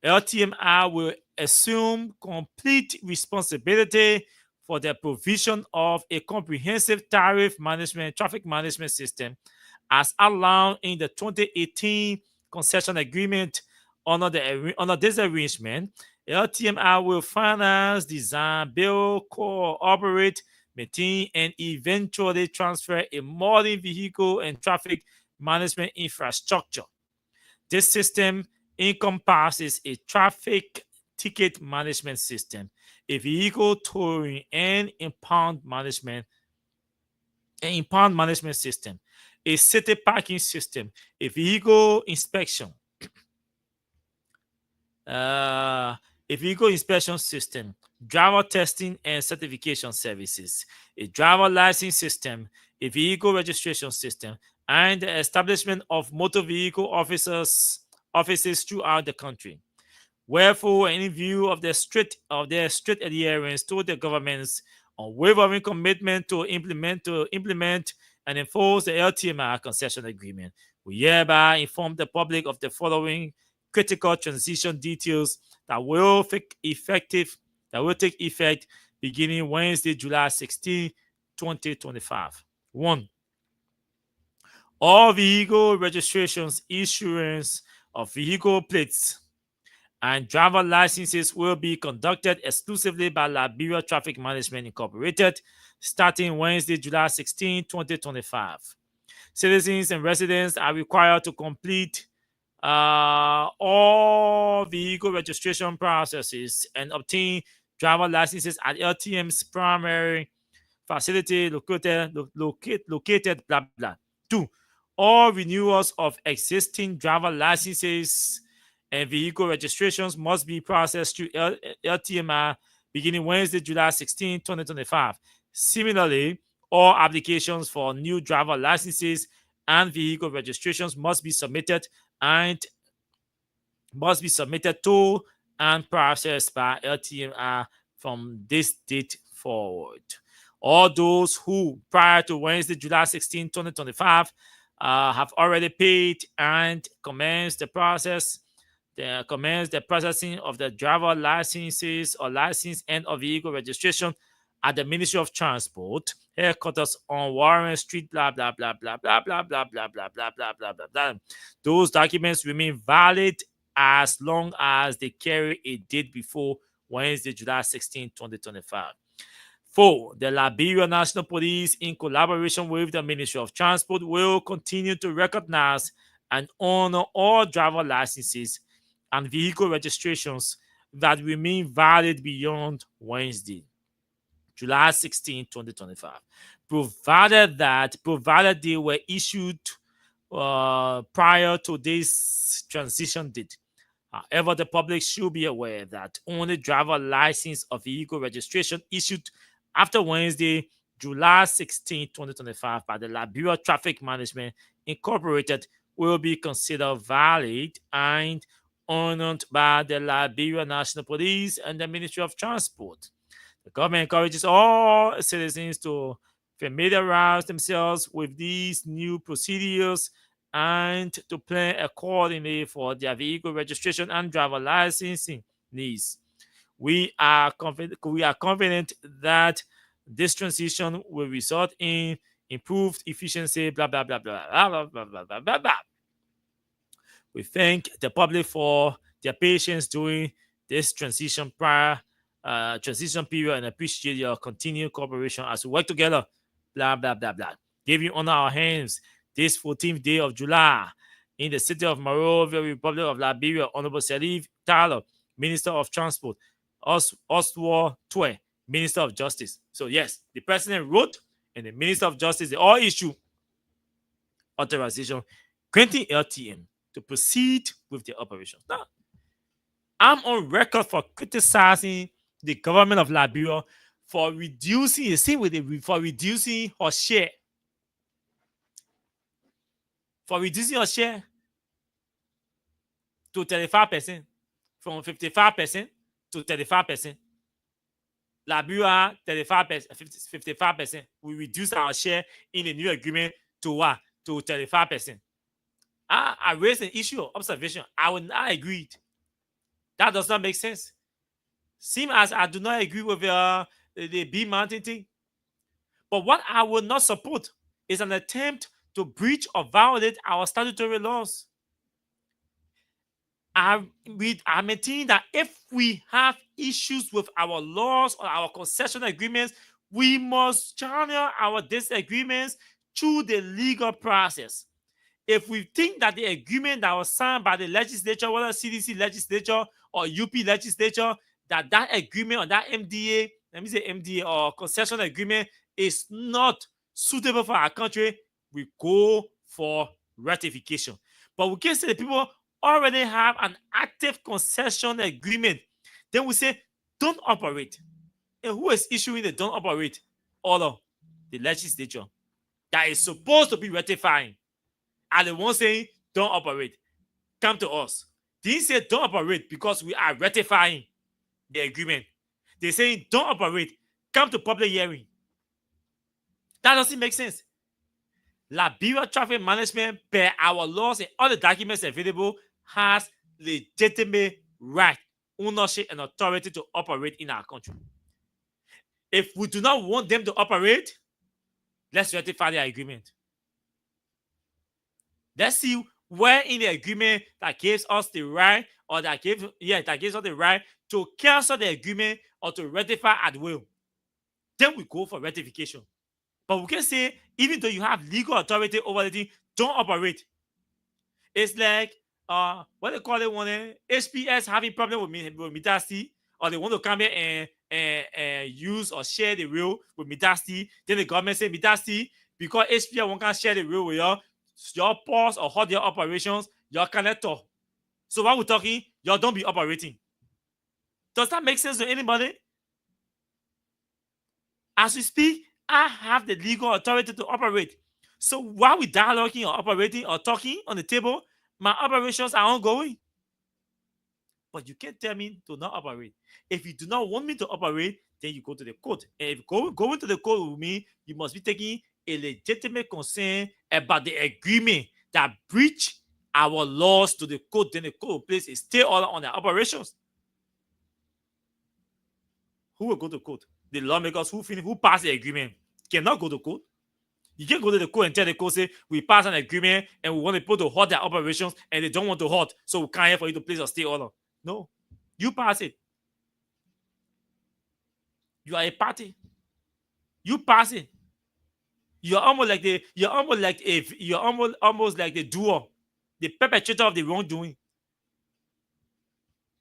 LTMR will assume complete responsibility for the provision of a comprehensive traffic management system as outlined in the 2018 concession agreement. Under this arrangement, LTMR will finance, design, build, cooperate, maintain, and eventually transfer a modern vehicle and traffic management infrastructure. This system encompasses a traffic ticket management system, a vehicle towing and impound management system, a city parking system, a vehicle inspection system, driver testing and certification services, a driver license system, a vehicle registration system, and the establishment of motor vehicle offices throughout the country. Wherefore, in view of their strict adherence to the government's unwavering commitment to implement and enforce the LTMR concession agreement, we hereby inform the public of the following critical transition details that will take effect beginning Wednesday, July 16, 2025. 1. All vehicle registrations, issuance of vehicle plates, and driver licenses will be conducted exclusively by Liberia Traffic Management Incorporated starting Wednesday, July 16, 2025. Citizens and residents are required to complete all vehicle registration processes and obtain driver licenses at LTM's primary facility located blah blah. 2. All renewals of existing driver licenses and vehicle registrations must be processed through LTMR beginning Wednesday, July 16, 2025. Similarly, all applications for new driver licenses and vehicle registrations must be submitted to and processed by LTMR from this date forward. All those who, prior to Wednesday, July 16, 2025, have already paid and commenced the processing of the driver licenses or license and of vehicle registration at the Ministry of Transport, headquarters on Warren Street, blah blah blah blah blah blah blah blah blah blah blah blah blah blah. Those documents remain valid as long as they carry a date before Wednesday, July 16, 2025. 4. The Liberia National Police, in collaboration with the Ministry of Transport, will continue to recognize and honor all driver licenses and vehicle registrations that remain valid beyond Wednesday, July 16, 2025, provided they were issued prior to this transition date. However, the public should be aware that only driver license or vehicle registration issued after Wednesday, July 16, 2025 by the Liberia Traffic Management Incorporated will be considered valid and honored by the Liberia National Police and the Ministry of Transport. The government encourages all citizens to familiarize themselves with these new procedures and to plan accordingly for their vehicle registration and driver licensing needs. We are confident that this transition will result in improved efficiency, blah, blah, blah, blah, blah, blah, blah, blah, blah, blah. We thank the public for their patience during this transition period and appreciate your continued cooperation as we work together, blah, blah, blah, blah. Giving on our hands this 14th day of July in the city of Monrovia, Republic of Liberia, Honorable Salif Tyler, Minister of Transport, Oswald Twe, Minister of Justice. So yes, the president wrote, and the Minister of Justice, they all issue authorization granting LTN to proceed with the operations. Now, I'm on record for criticizing the government of Liberia for reducing, for reducing her share. For reducing her share to 35%, from 55% to 35%. Liberia, 35%, 55%. We reduce our share in the new agreement to what? To 35%. I raised an issue of observation. I will not agree. That does not make sense. Seem as I do not agree with the B Mountain thing. But what I will not support is an attempt to breach or violate our statutory laws. I maintain that if we have issues with our laws or our concession agreements, we must channel our disagreements through the legal process. If we think that the agreement that was signed by the legislature, whether CDC legislature or UP legislature, that agreement or that MDA, let me say MDA or concession agreement is not suitable for our country, we go for ratification. But we can't say the people already have an active concession agreement. Then we say, don't operate. And who is issuing the don't operate order? The legislature that is supposed to be ratifying. And the one saying, don't operate. Come to us. They didn't say don't operate because we are ratifying the agreement. They're saying don't operate. Come to public hearing. That doesn't make sense. Liberia Traffic Management, per our laws and other documents available, has legitimate right, ownership, and authority to operate in our country. If we do not want them to operate, let's ratify the agreement. Let's see where in the agreement that gives us the right, or that gives us the right to cancel the agreement or to ratify at will. Then we go for ratification. But we can say, even though you have legal authority over the thing, don't operate. It's like what they call it when HPS having problem with Midasti, or they want to come here and use or share the rail with Midasti. Then the government say, Midasti, because HPS won't share the rail with y'all pause or hold your operations, y'all cannot talk. So while we're talking, y'all don't be operating. Does that make sense to anybody? As we speak, I have the legal authority to operate. So while we're dialoguing or operating or talking on the table, my operations are ongoing. But you can't tell me to not operate. If you do not want me to operate, then you go to the court. And if going to the court with me, you must be taking a legitimate concern about the agreement that breach our laws to the court. Then the court will place a stay order on their operations. Who will go to court? The lawmakers who pass the agreement cannot go to court. You can't go to the court and tell the court, say, we pass an agreement and we want people to halt their operations and they don't want to halt, so we can't have for you to place a stay order. No. You pass it. You are a party. You pass it. You're almost like the doer, the perpetrator of the wrongdoing.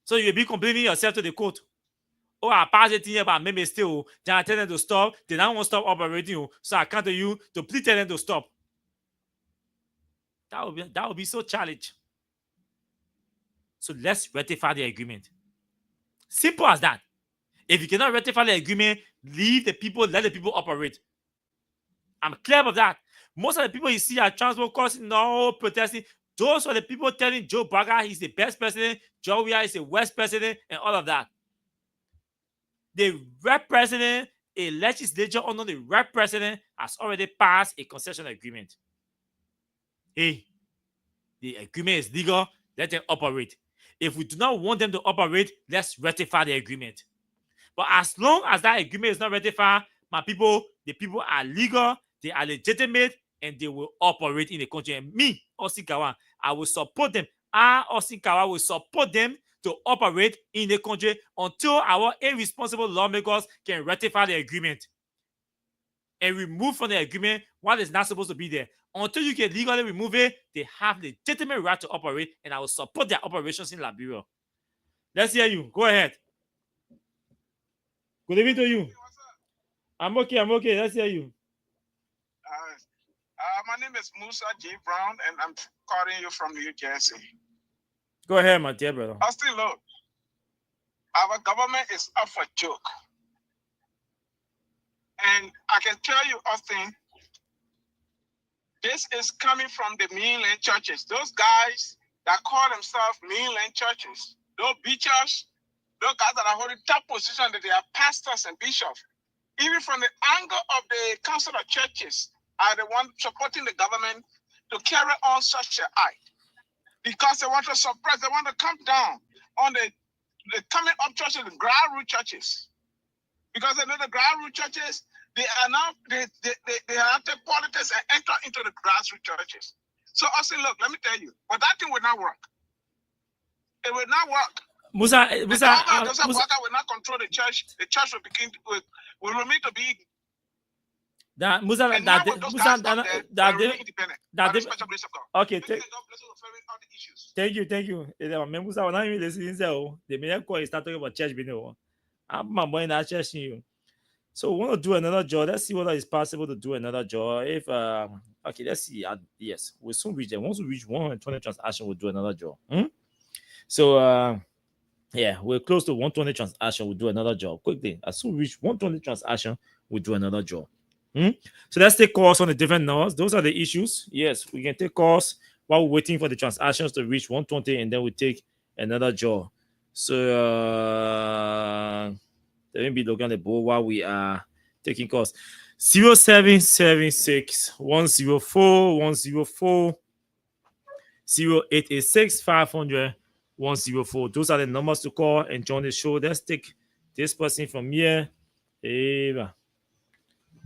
So you'll be complaining yourself to the court. Oh, I pass it here, but maybe still, then I tell them to stop. Then I won't stop operating. So I come to you to please tell them to stop. That would be so challenging. So let's ratify the agreement. Simple as that. If you cannot ratify the agreement, leave the people, let the people operate. I'm clear of that. Most of the people you see at transport costs, no protesting. Those are the people telling Joe Biden he's the best president, Joe Weah is the worst president, and all of that. The rep president, a legislature under the rep president, has already passed a concession agreement. Hey, the agreement is legal, let them operate. If we do not want them to operate, let's ratify the agreement. But as long as that agreement is not ratified, my people, the people are legal, they are legitimate, and they will operate in the country. And me, Austin Kawa, I will support them. Austin Kawa will support them to operate in the country until our irresponsible lawmakers can ratify the agreement and remove from the agreement what is not supposed to be there. Until you can legally remove it, they have legitimate right to operate, and I will support their operations in Liberia. Let's hear you. Go ahead. Good evening to you. I'm okay. Let's hear you. My name is Musa J. Brown, and I'm calling you from New Jersey. Go ahead, my dear brother. Austin, look, our government is up for joke. And I can tell you, Austin, this is coming from the mainland churches. Those guys that call themselves mainland churches, those bishops, those guys that are holding top position, that they are pastors and bishops. Even from the angle of the council of churches, are the ones supporting the government to carry on such an act. Because they want to suppress, they want to come down on the coming up churches, the grassroots churches. Because they know the grassroots churches, they are now take politics and enter into the grassroots churches. So I say, look, let me tell you, but that thing will not work. It will not work. Musa, the government will not control the church. The church will remain to be. Okay, thank you. Members are not even listening. So the main call is talking about church. I'm my boy in that church you. So we want to do another job. Let's see whether it's possible to do another job. If okay, let's see. Yes, we'll soon reach them. Once we reach 120 transactions, we'll do another job. So yeah, we're close to 120 transactions. We'll do another job quickly. As soon as we reach 120 transactions, we'll do another job. So let's take calls on the different nodes. Those are the issues. Yes, we can take calls while we're waiting for the transactions to reach 120, and then we take another job. So let me be looking at the board while we are taking calls. 0776 104 104 0886 500 104. Those are the numbers to call and join the show. Let's take this person from here.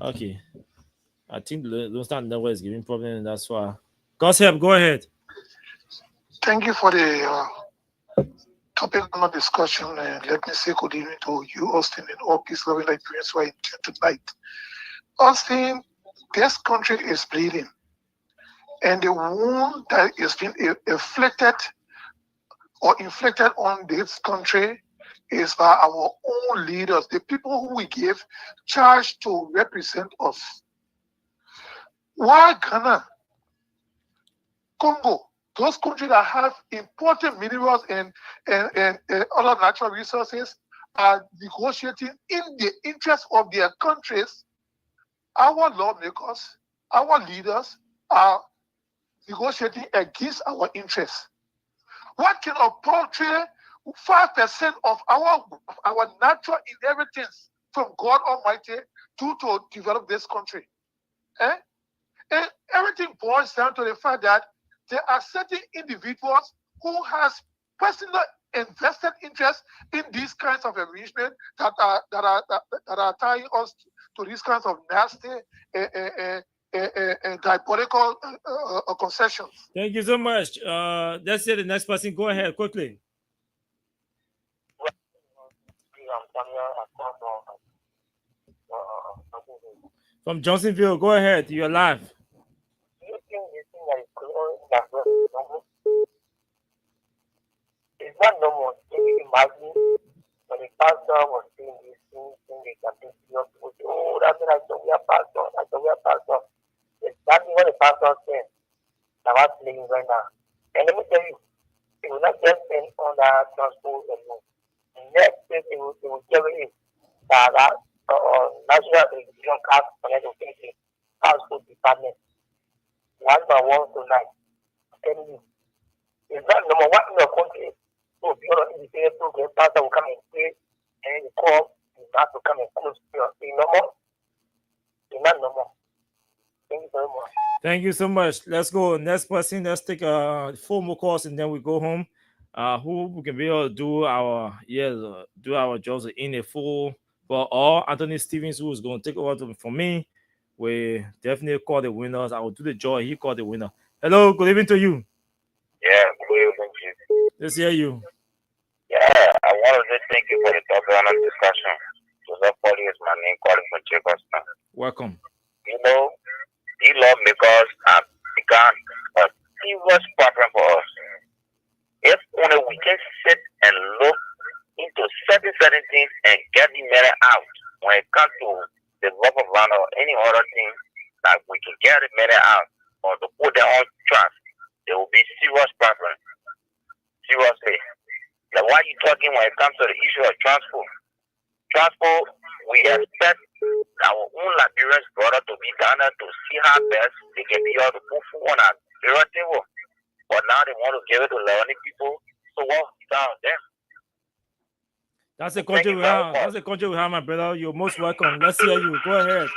Okay. I think the Lone Star Network is giving problem, and that's why. God's help, go ahead. Thank you for the topic on the discussion. And let me say good evening to you, Austin, and all peace-loving Nigerians who are in here tonight. Austin, this country is bleeding. And the wound that is being inflicted on this country is by our own leaders, the people who we give charge to represent us. Why Ghana, Congo, those countries that have important minerals and other natural resources are negotiating in the interest of their countries? Our lawmakers, our leaders are negotiating against our interests. What kind of paltry 5% of our natural inheritance from God Almighty to develop this country? And everything boils down to the fact that there are certain individuals who has personal invested interest in these kinds of arrangements that are tying us to these kinds of nasty diabolical concessions. Thank you so much. Let's say the next person. Go ahead quickly. From Johnsonville, go ahead. You're live. It's not normal. Can you imagine when the pastor was saying these things in the campaign? People say, oh, that's what I thought we are pastor. Exactly what the pastor said. I'm not playing right now. And let me tell you, it will not just end on that transport alone. The next thing it will carry is that National Education Card for Education Transport Department. 1 by 1 tonight. I'm telling you. It's not number one in your country. So if you're not in the same program, pastor will come and pray, and you call, you have to come and close to your normal. It's not normal. Thank you very much. Thank you so much. Let's go. Next person. Let's take 4 more calls and then we go home. Who we can be able to do our jobs in a full. But all Anthony Stevens, who is going to take over from me, we definitely call the winners. I will do the job. He called the winner. Hello, good evening to you. Yeah, good evening to you. Let's hear you. Yeah, I want to just thank you for the topic on the discussion. Joseph Paulie is my name, calling from Jacostown. Welcome. You know, the lawmakers have begun a serious problem for us. If only we can sit and look into certain things and get the matter out, when it comes to the love of land or any other thing that we can get it made out or to put their own trust, there will be serious problem. Seriously. Now, why are you talking when it comes to the issue of transport? Transport, we expect our own Liberians brother to be down there to see how best they can be able to put food on our Liberian table. But now they want to give it to Lebanese people. So what down them? That's the country we have. That's the country we have, my brother. You're most welcome. Let's hear you. Go ahead.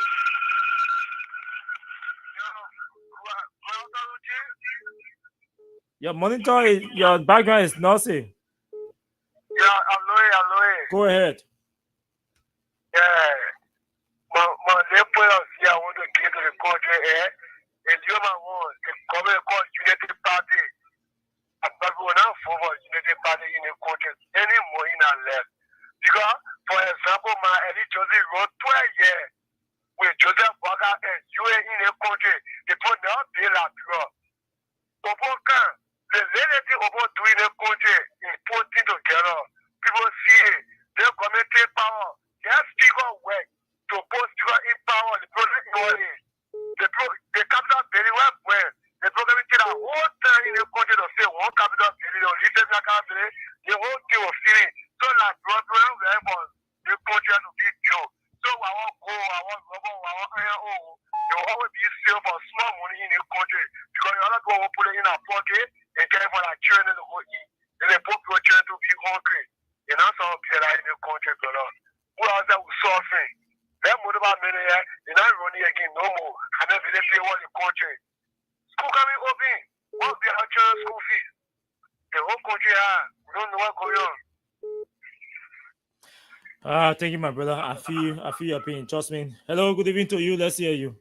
Your monitor is, your background is noisy. Yeah, hello. Go ahead. Yeah. My people here want to get to the country here. And you my one, the government called Unity Party. But we will not forward Unity Party in the country anymore in our left. Because, for example, my Eddie Joseph wrote 12 years with Joseph Walker and UN in the country. They put now they la pure. Obokan, the reality about doing the country is putting together. People see it. They committed power. They have figure work to put figure in power. The project knowledge. The capital very well when the program is the whole time in the country to say one capital very or listen to capital, the whole thing was feeling. So like problem we have on the country to be pure. So I want go, I want rubber, I want iron ore. They will always be sale for small money in the country because the other people will put it in a pocket and care for their children to go eat. Then they put your children to be hungry. And that's how people are in the country, brother. Who else that was suffering? That motorbike man here, they're not running again no more. And then they say what the country. School coming open. What be our children's school fees? The whole country, we don't know what's going on. Thank you, my brother. I feel your pain. Trust me. Hello, good evening to you. Let's hear you.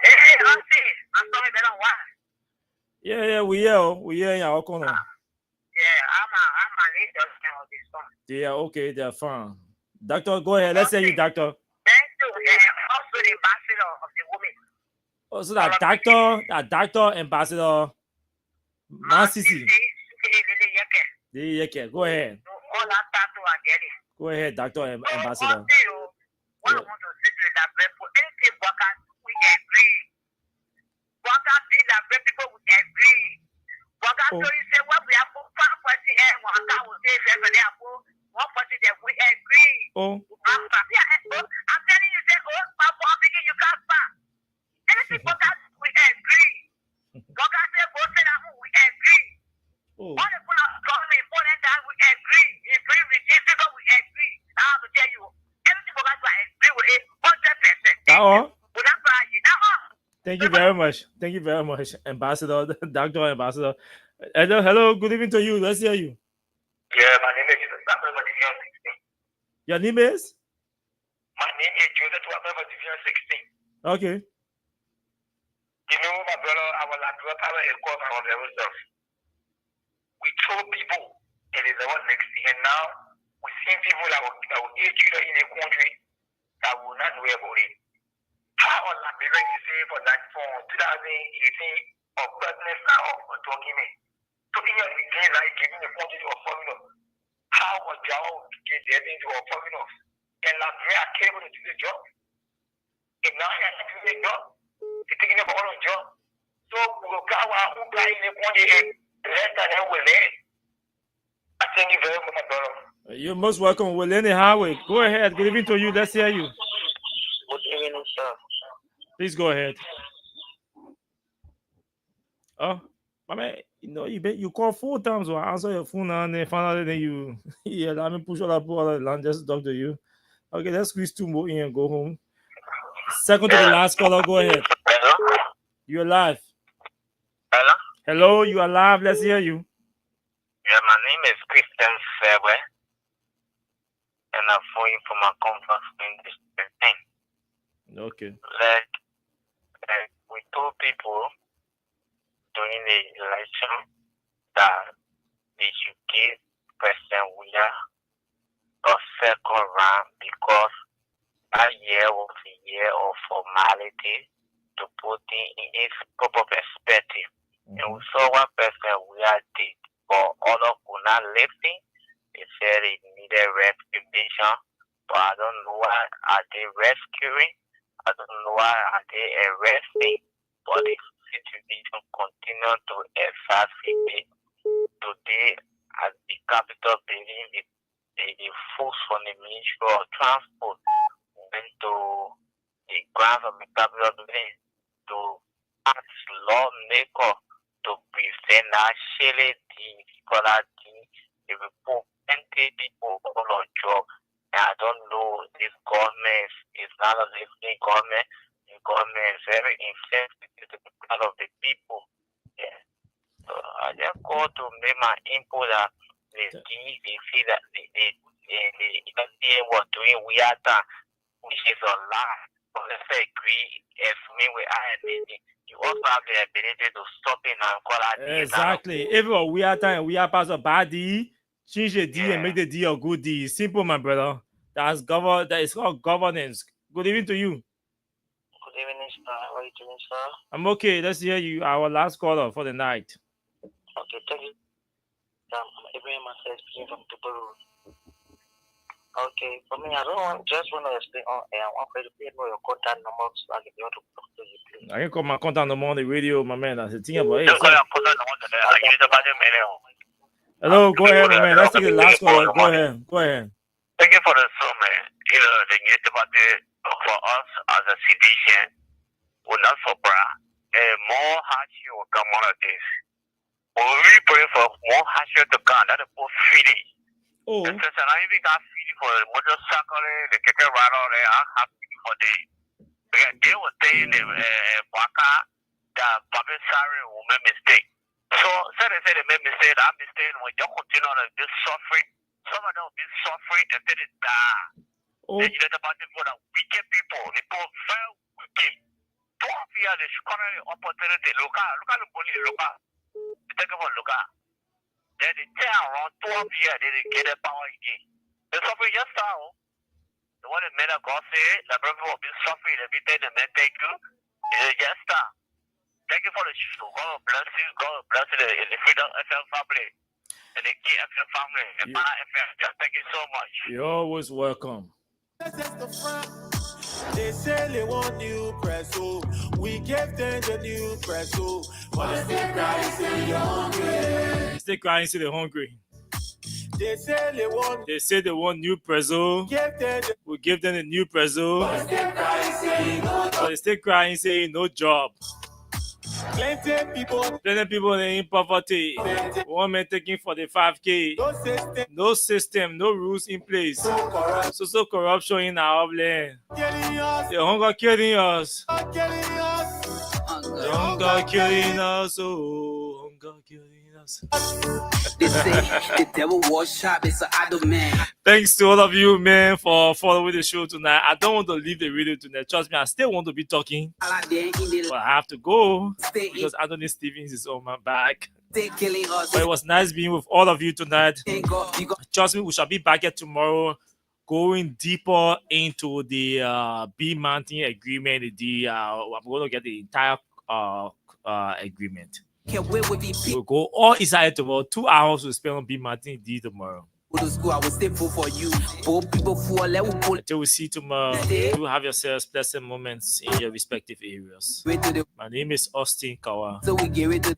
Hey, Auntie. I'm sorry, they don't want. Yeah, we hear in our corner. Yeah, I'm a leader of this one. Yeah, okay, they're fine. Doctor, go ahead. Let's hear you, doctor. Thank you. Also the ambassador of the women. Oh, so that doctor, ambassador, Masisi. Yeah, go ahead. Go ahead, doctor, ambassador. What I want to say to that people, anything workers, we agree. Workers need that people will agree. Workers say what we have for one person and one will say every one person that we agree. Oh. I'm telling you, say, Papa, you can't pass. Anything workers, we agree. Workers say, both say that we agree. All the government important that we agree. If we reduce it, we agree. I have to tell you, everything workers will agree with it 100%. That all? Without pride, that all. Thank you very much. Thank you very much, Ambassador, Doctor Ambassador. Hello, good evening to you. Let's hear you. Yeah, my name is Division 16. Your name is? My name is Joseph Wababa Division 16. Okay. You know, my brother, our Liberia power is called our very self. We told people it is our next thing, and now we see people that will eat you in a country that will not know about it. How are Liberians to say for that from 2018 of president now of talking me? So in your begin like giving the country to a foreigner. How was y'all get their thing to a foreigner? And Liberia came to do the job. And now he has to do the job. He's taking up all the job. So we will go out who got in the country and less than that will learn. I thank you very much, my brother. You're most welcome. We're Lenny Highway. Go ahead. Good evening to you. Let's hear you. Good evening, sir. Please go ahead. Oh, my man, you know, you call 4 times or I answer your phone and then finally then you let me push all up and just talk to you. Okay, let's squeeze 2 more in and go home. Second to the last caller, go ahead. Hello? You're live. Hello? Hello, you are live. Let's hear you. Yeah, my name is Christian Fairway. And I'm phoning from my conference in this thing. Okay. Like we told people during the election that they should give President William a second round because that year was a year of formality to put in its proper perspective. Mm-hmm. And we saw what President William did, but others could not lift it. They said it needed recognition But I don't know why are they rescuing. I don't know why are they arresting. But the situation continues to exacerbate. Today, at the Capitol building, the folks from the Ministry of Transport went to the grounds of the Capitol building to ask lawmaker to present actually the report plenty people on a job. And I don't know, this government is not a listening government. The government is very insensitive to the part of the people. Yeah. So I just call to make my input that they see that the was doing weird thing, which is a lie. But let's agree, if me with IND, you also have the ability to stop it and call out. Exactly. Everyone, we are time, we are part of bad D. Change the D and make the D a good D. Simple, my brother. That is called governance. Good evening to you. Good evening, sir. How are you doing, sir? I'm okay. Let's hear you. Our last caller for the night. Okay, thank you. I'm Ibrahim Marcel speaking from Tupo Road. Okay, for me, I want to explain on air. I want to pay your contact number so I can be able to talk to you, please. I can call my contact number on the radio, my man. That's the thing about it. Hello, go ahead, my man. Let's take the last caller. Go ahead. Thank you for the show, man. You know, the news about it for us as a citizen, we're not so proud. And more hardship will come out of this. We really pray for more hardship to come. That's a poor feeling. Oh. And so, I even got feeling for the motorcycle, the kicker rider, I'm happy for them. Because they were saying the Waka, that Bobby Sari will make mistake. So, they say they made mistake. That mistake, when you continue to be suffering, some of them will be suffering and then they die. Oh. And you know about the people, wicked people, very wicked. 12 years, they should come opportunity. Look at the bully, take it for look at. Then they turn around 12 years, they get the power again. They suffer just now. The one that made a God say, the people will be suffering every day, the men take you. It's just now. Thank you for the show. God bless you. God bless you. The Freedom FM family. And the KFM family. And my FM. Thank you so much. You're always welcome. They say they want new press, so we gave them the new press, so but they still crying, say you're hungry. Still crying, say they're hungry. They say they want new prezzo. We give them the new prezzo. But they still crying, saying no job. Plenty people in poverty. One man taking 45K. No system, no rules in place. So corruption in our land. The hunger killing us. The hunger killing us. Oh, hunger killing us. They say the devil was sharp, it's an idle man. Thanks to all of you, man, for following the show tonight. I don't want to leave the video tonight. Trust me, I still want to be talking. But I have to go because Anthony Stevens is on my back. But it was nice being with all of you tonight. Trust me, we shall be back here tomorrow, going deeper into the B Mountain agreement. I'm going to get the entire agreement. We'll go all inside tomorrow. 2 hours we'll spend on B Mountain D tomorrow. Until we see tomorrow, do have yourselves pleasant moments in your respective areas. My name is Austin Kawa. I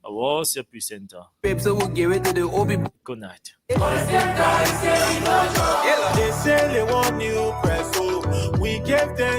was your presenter. Good night. They say they want new press, so we gave them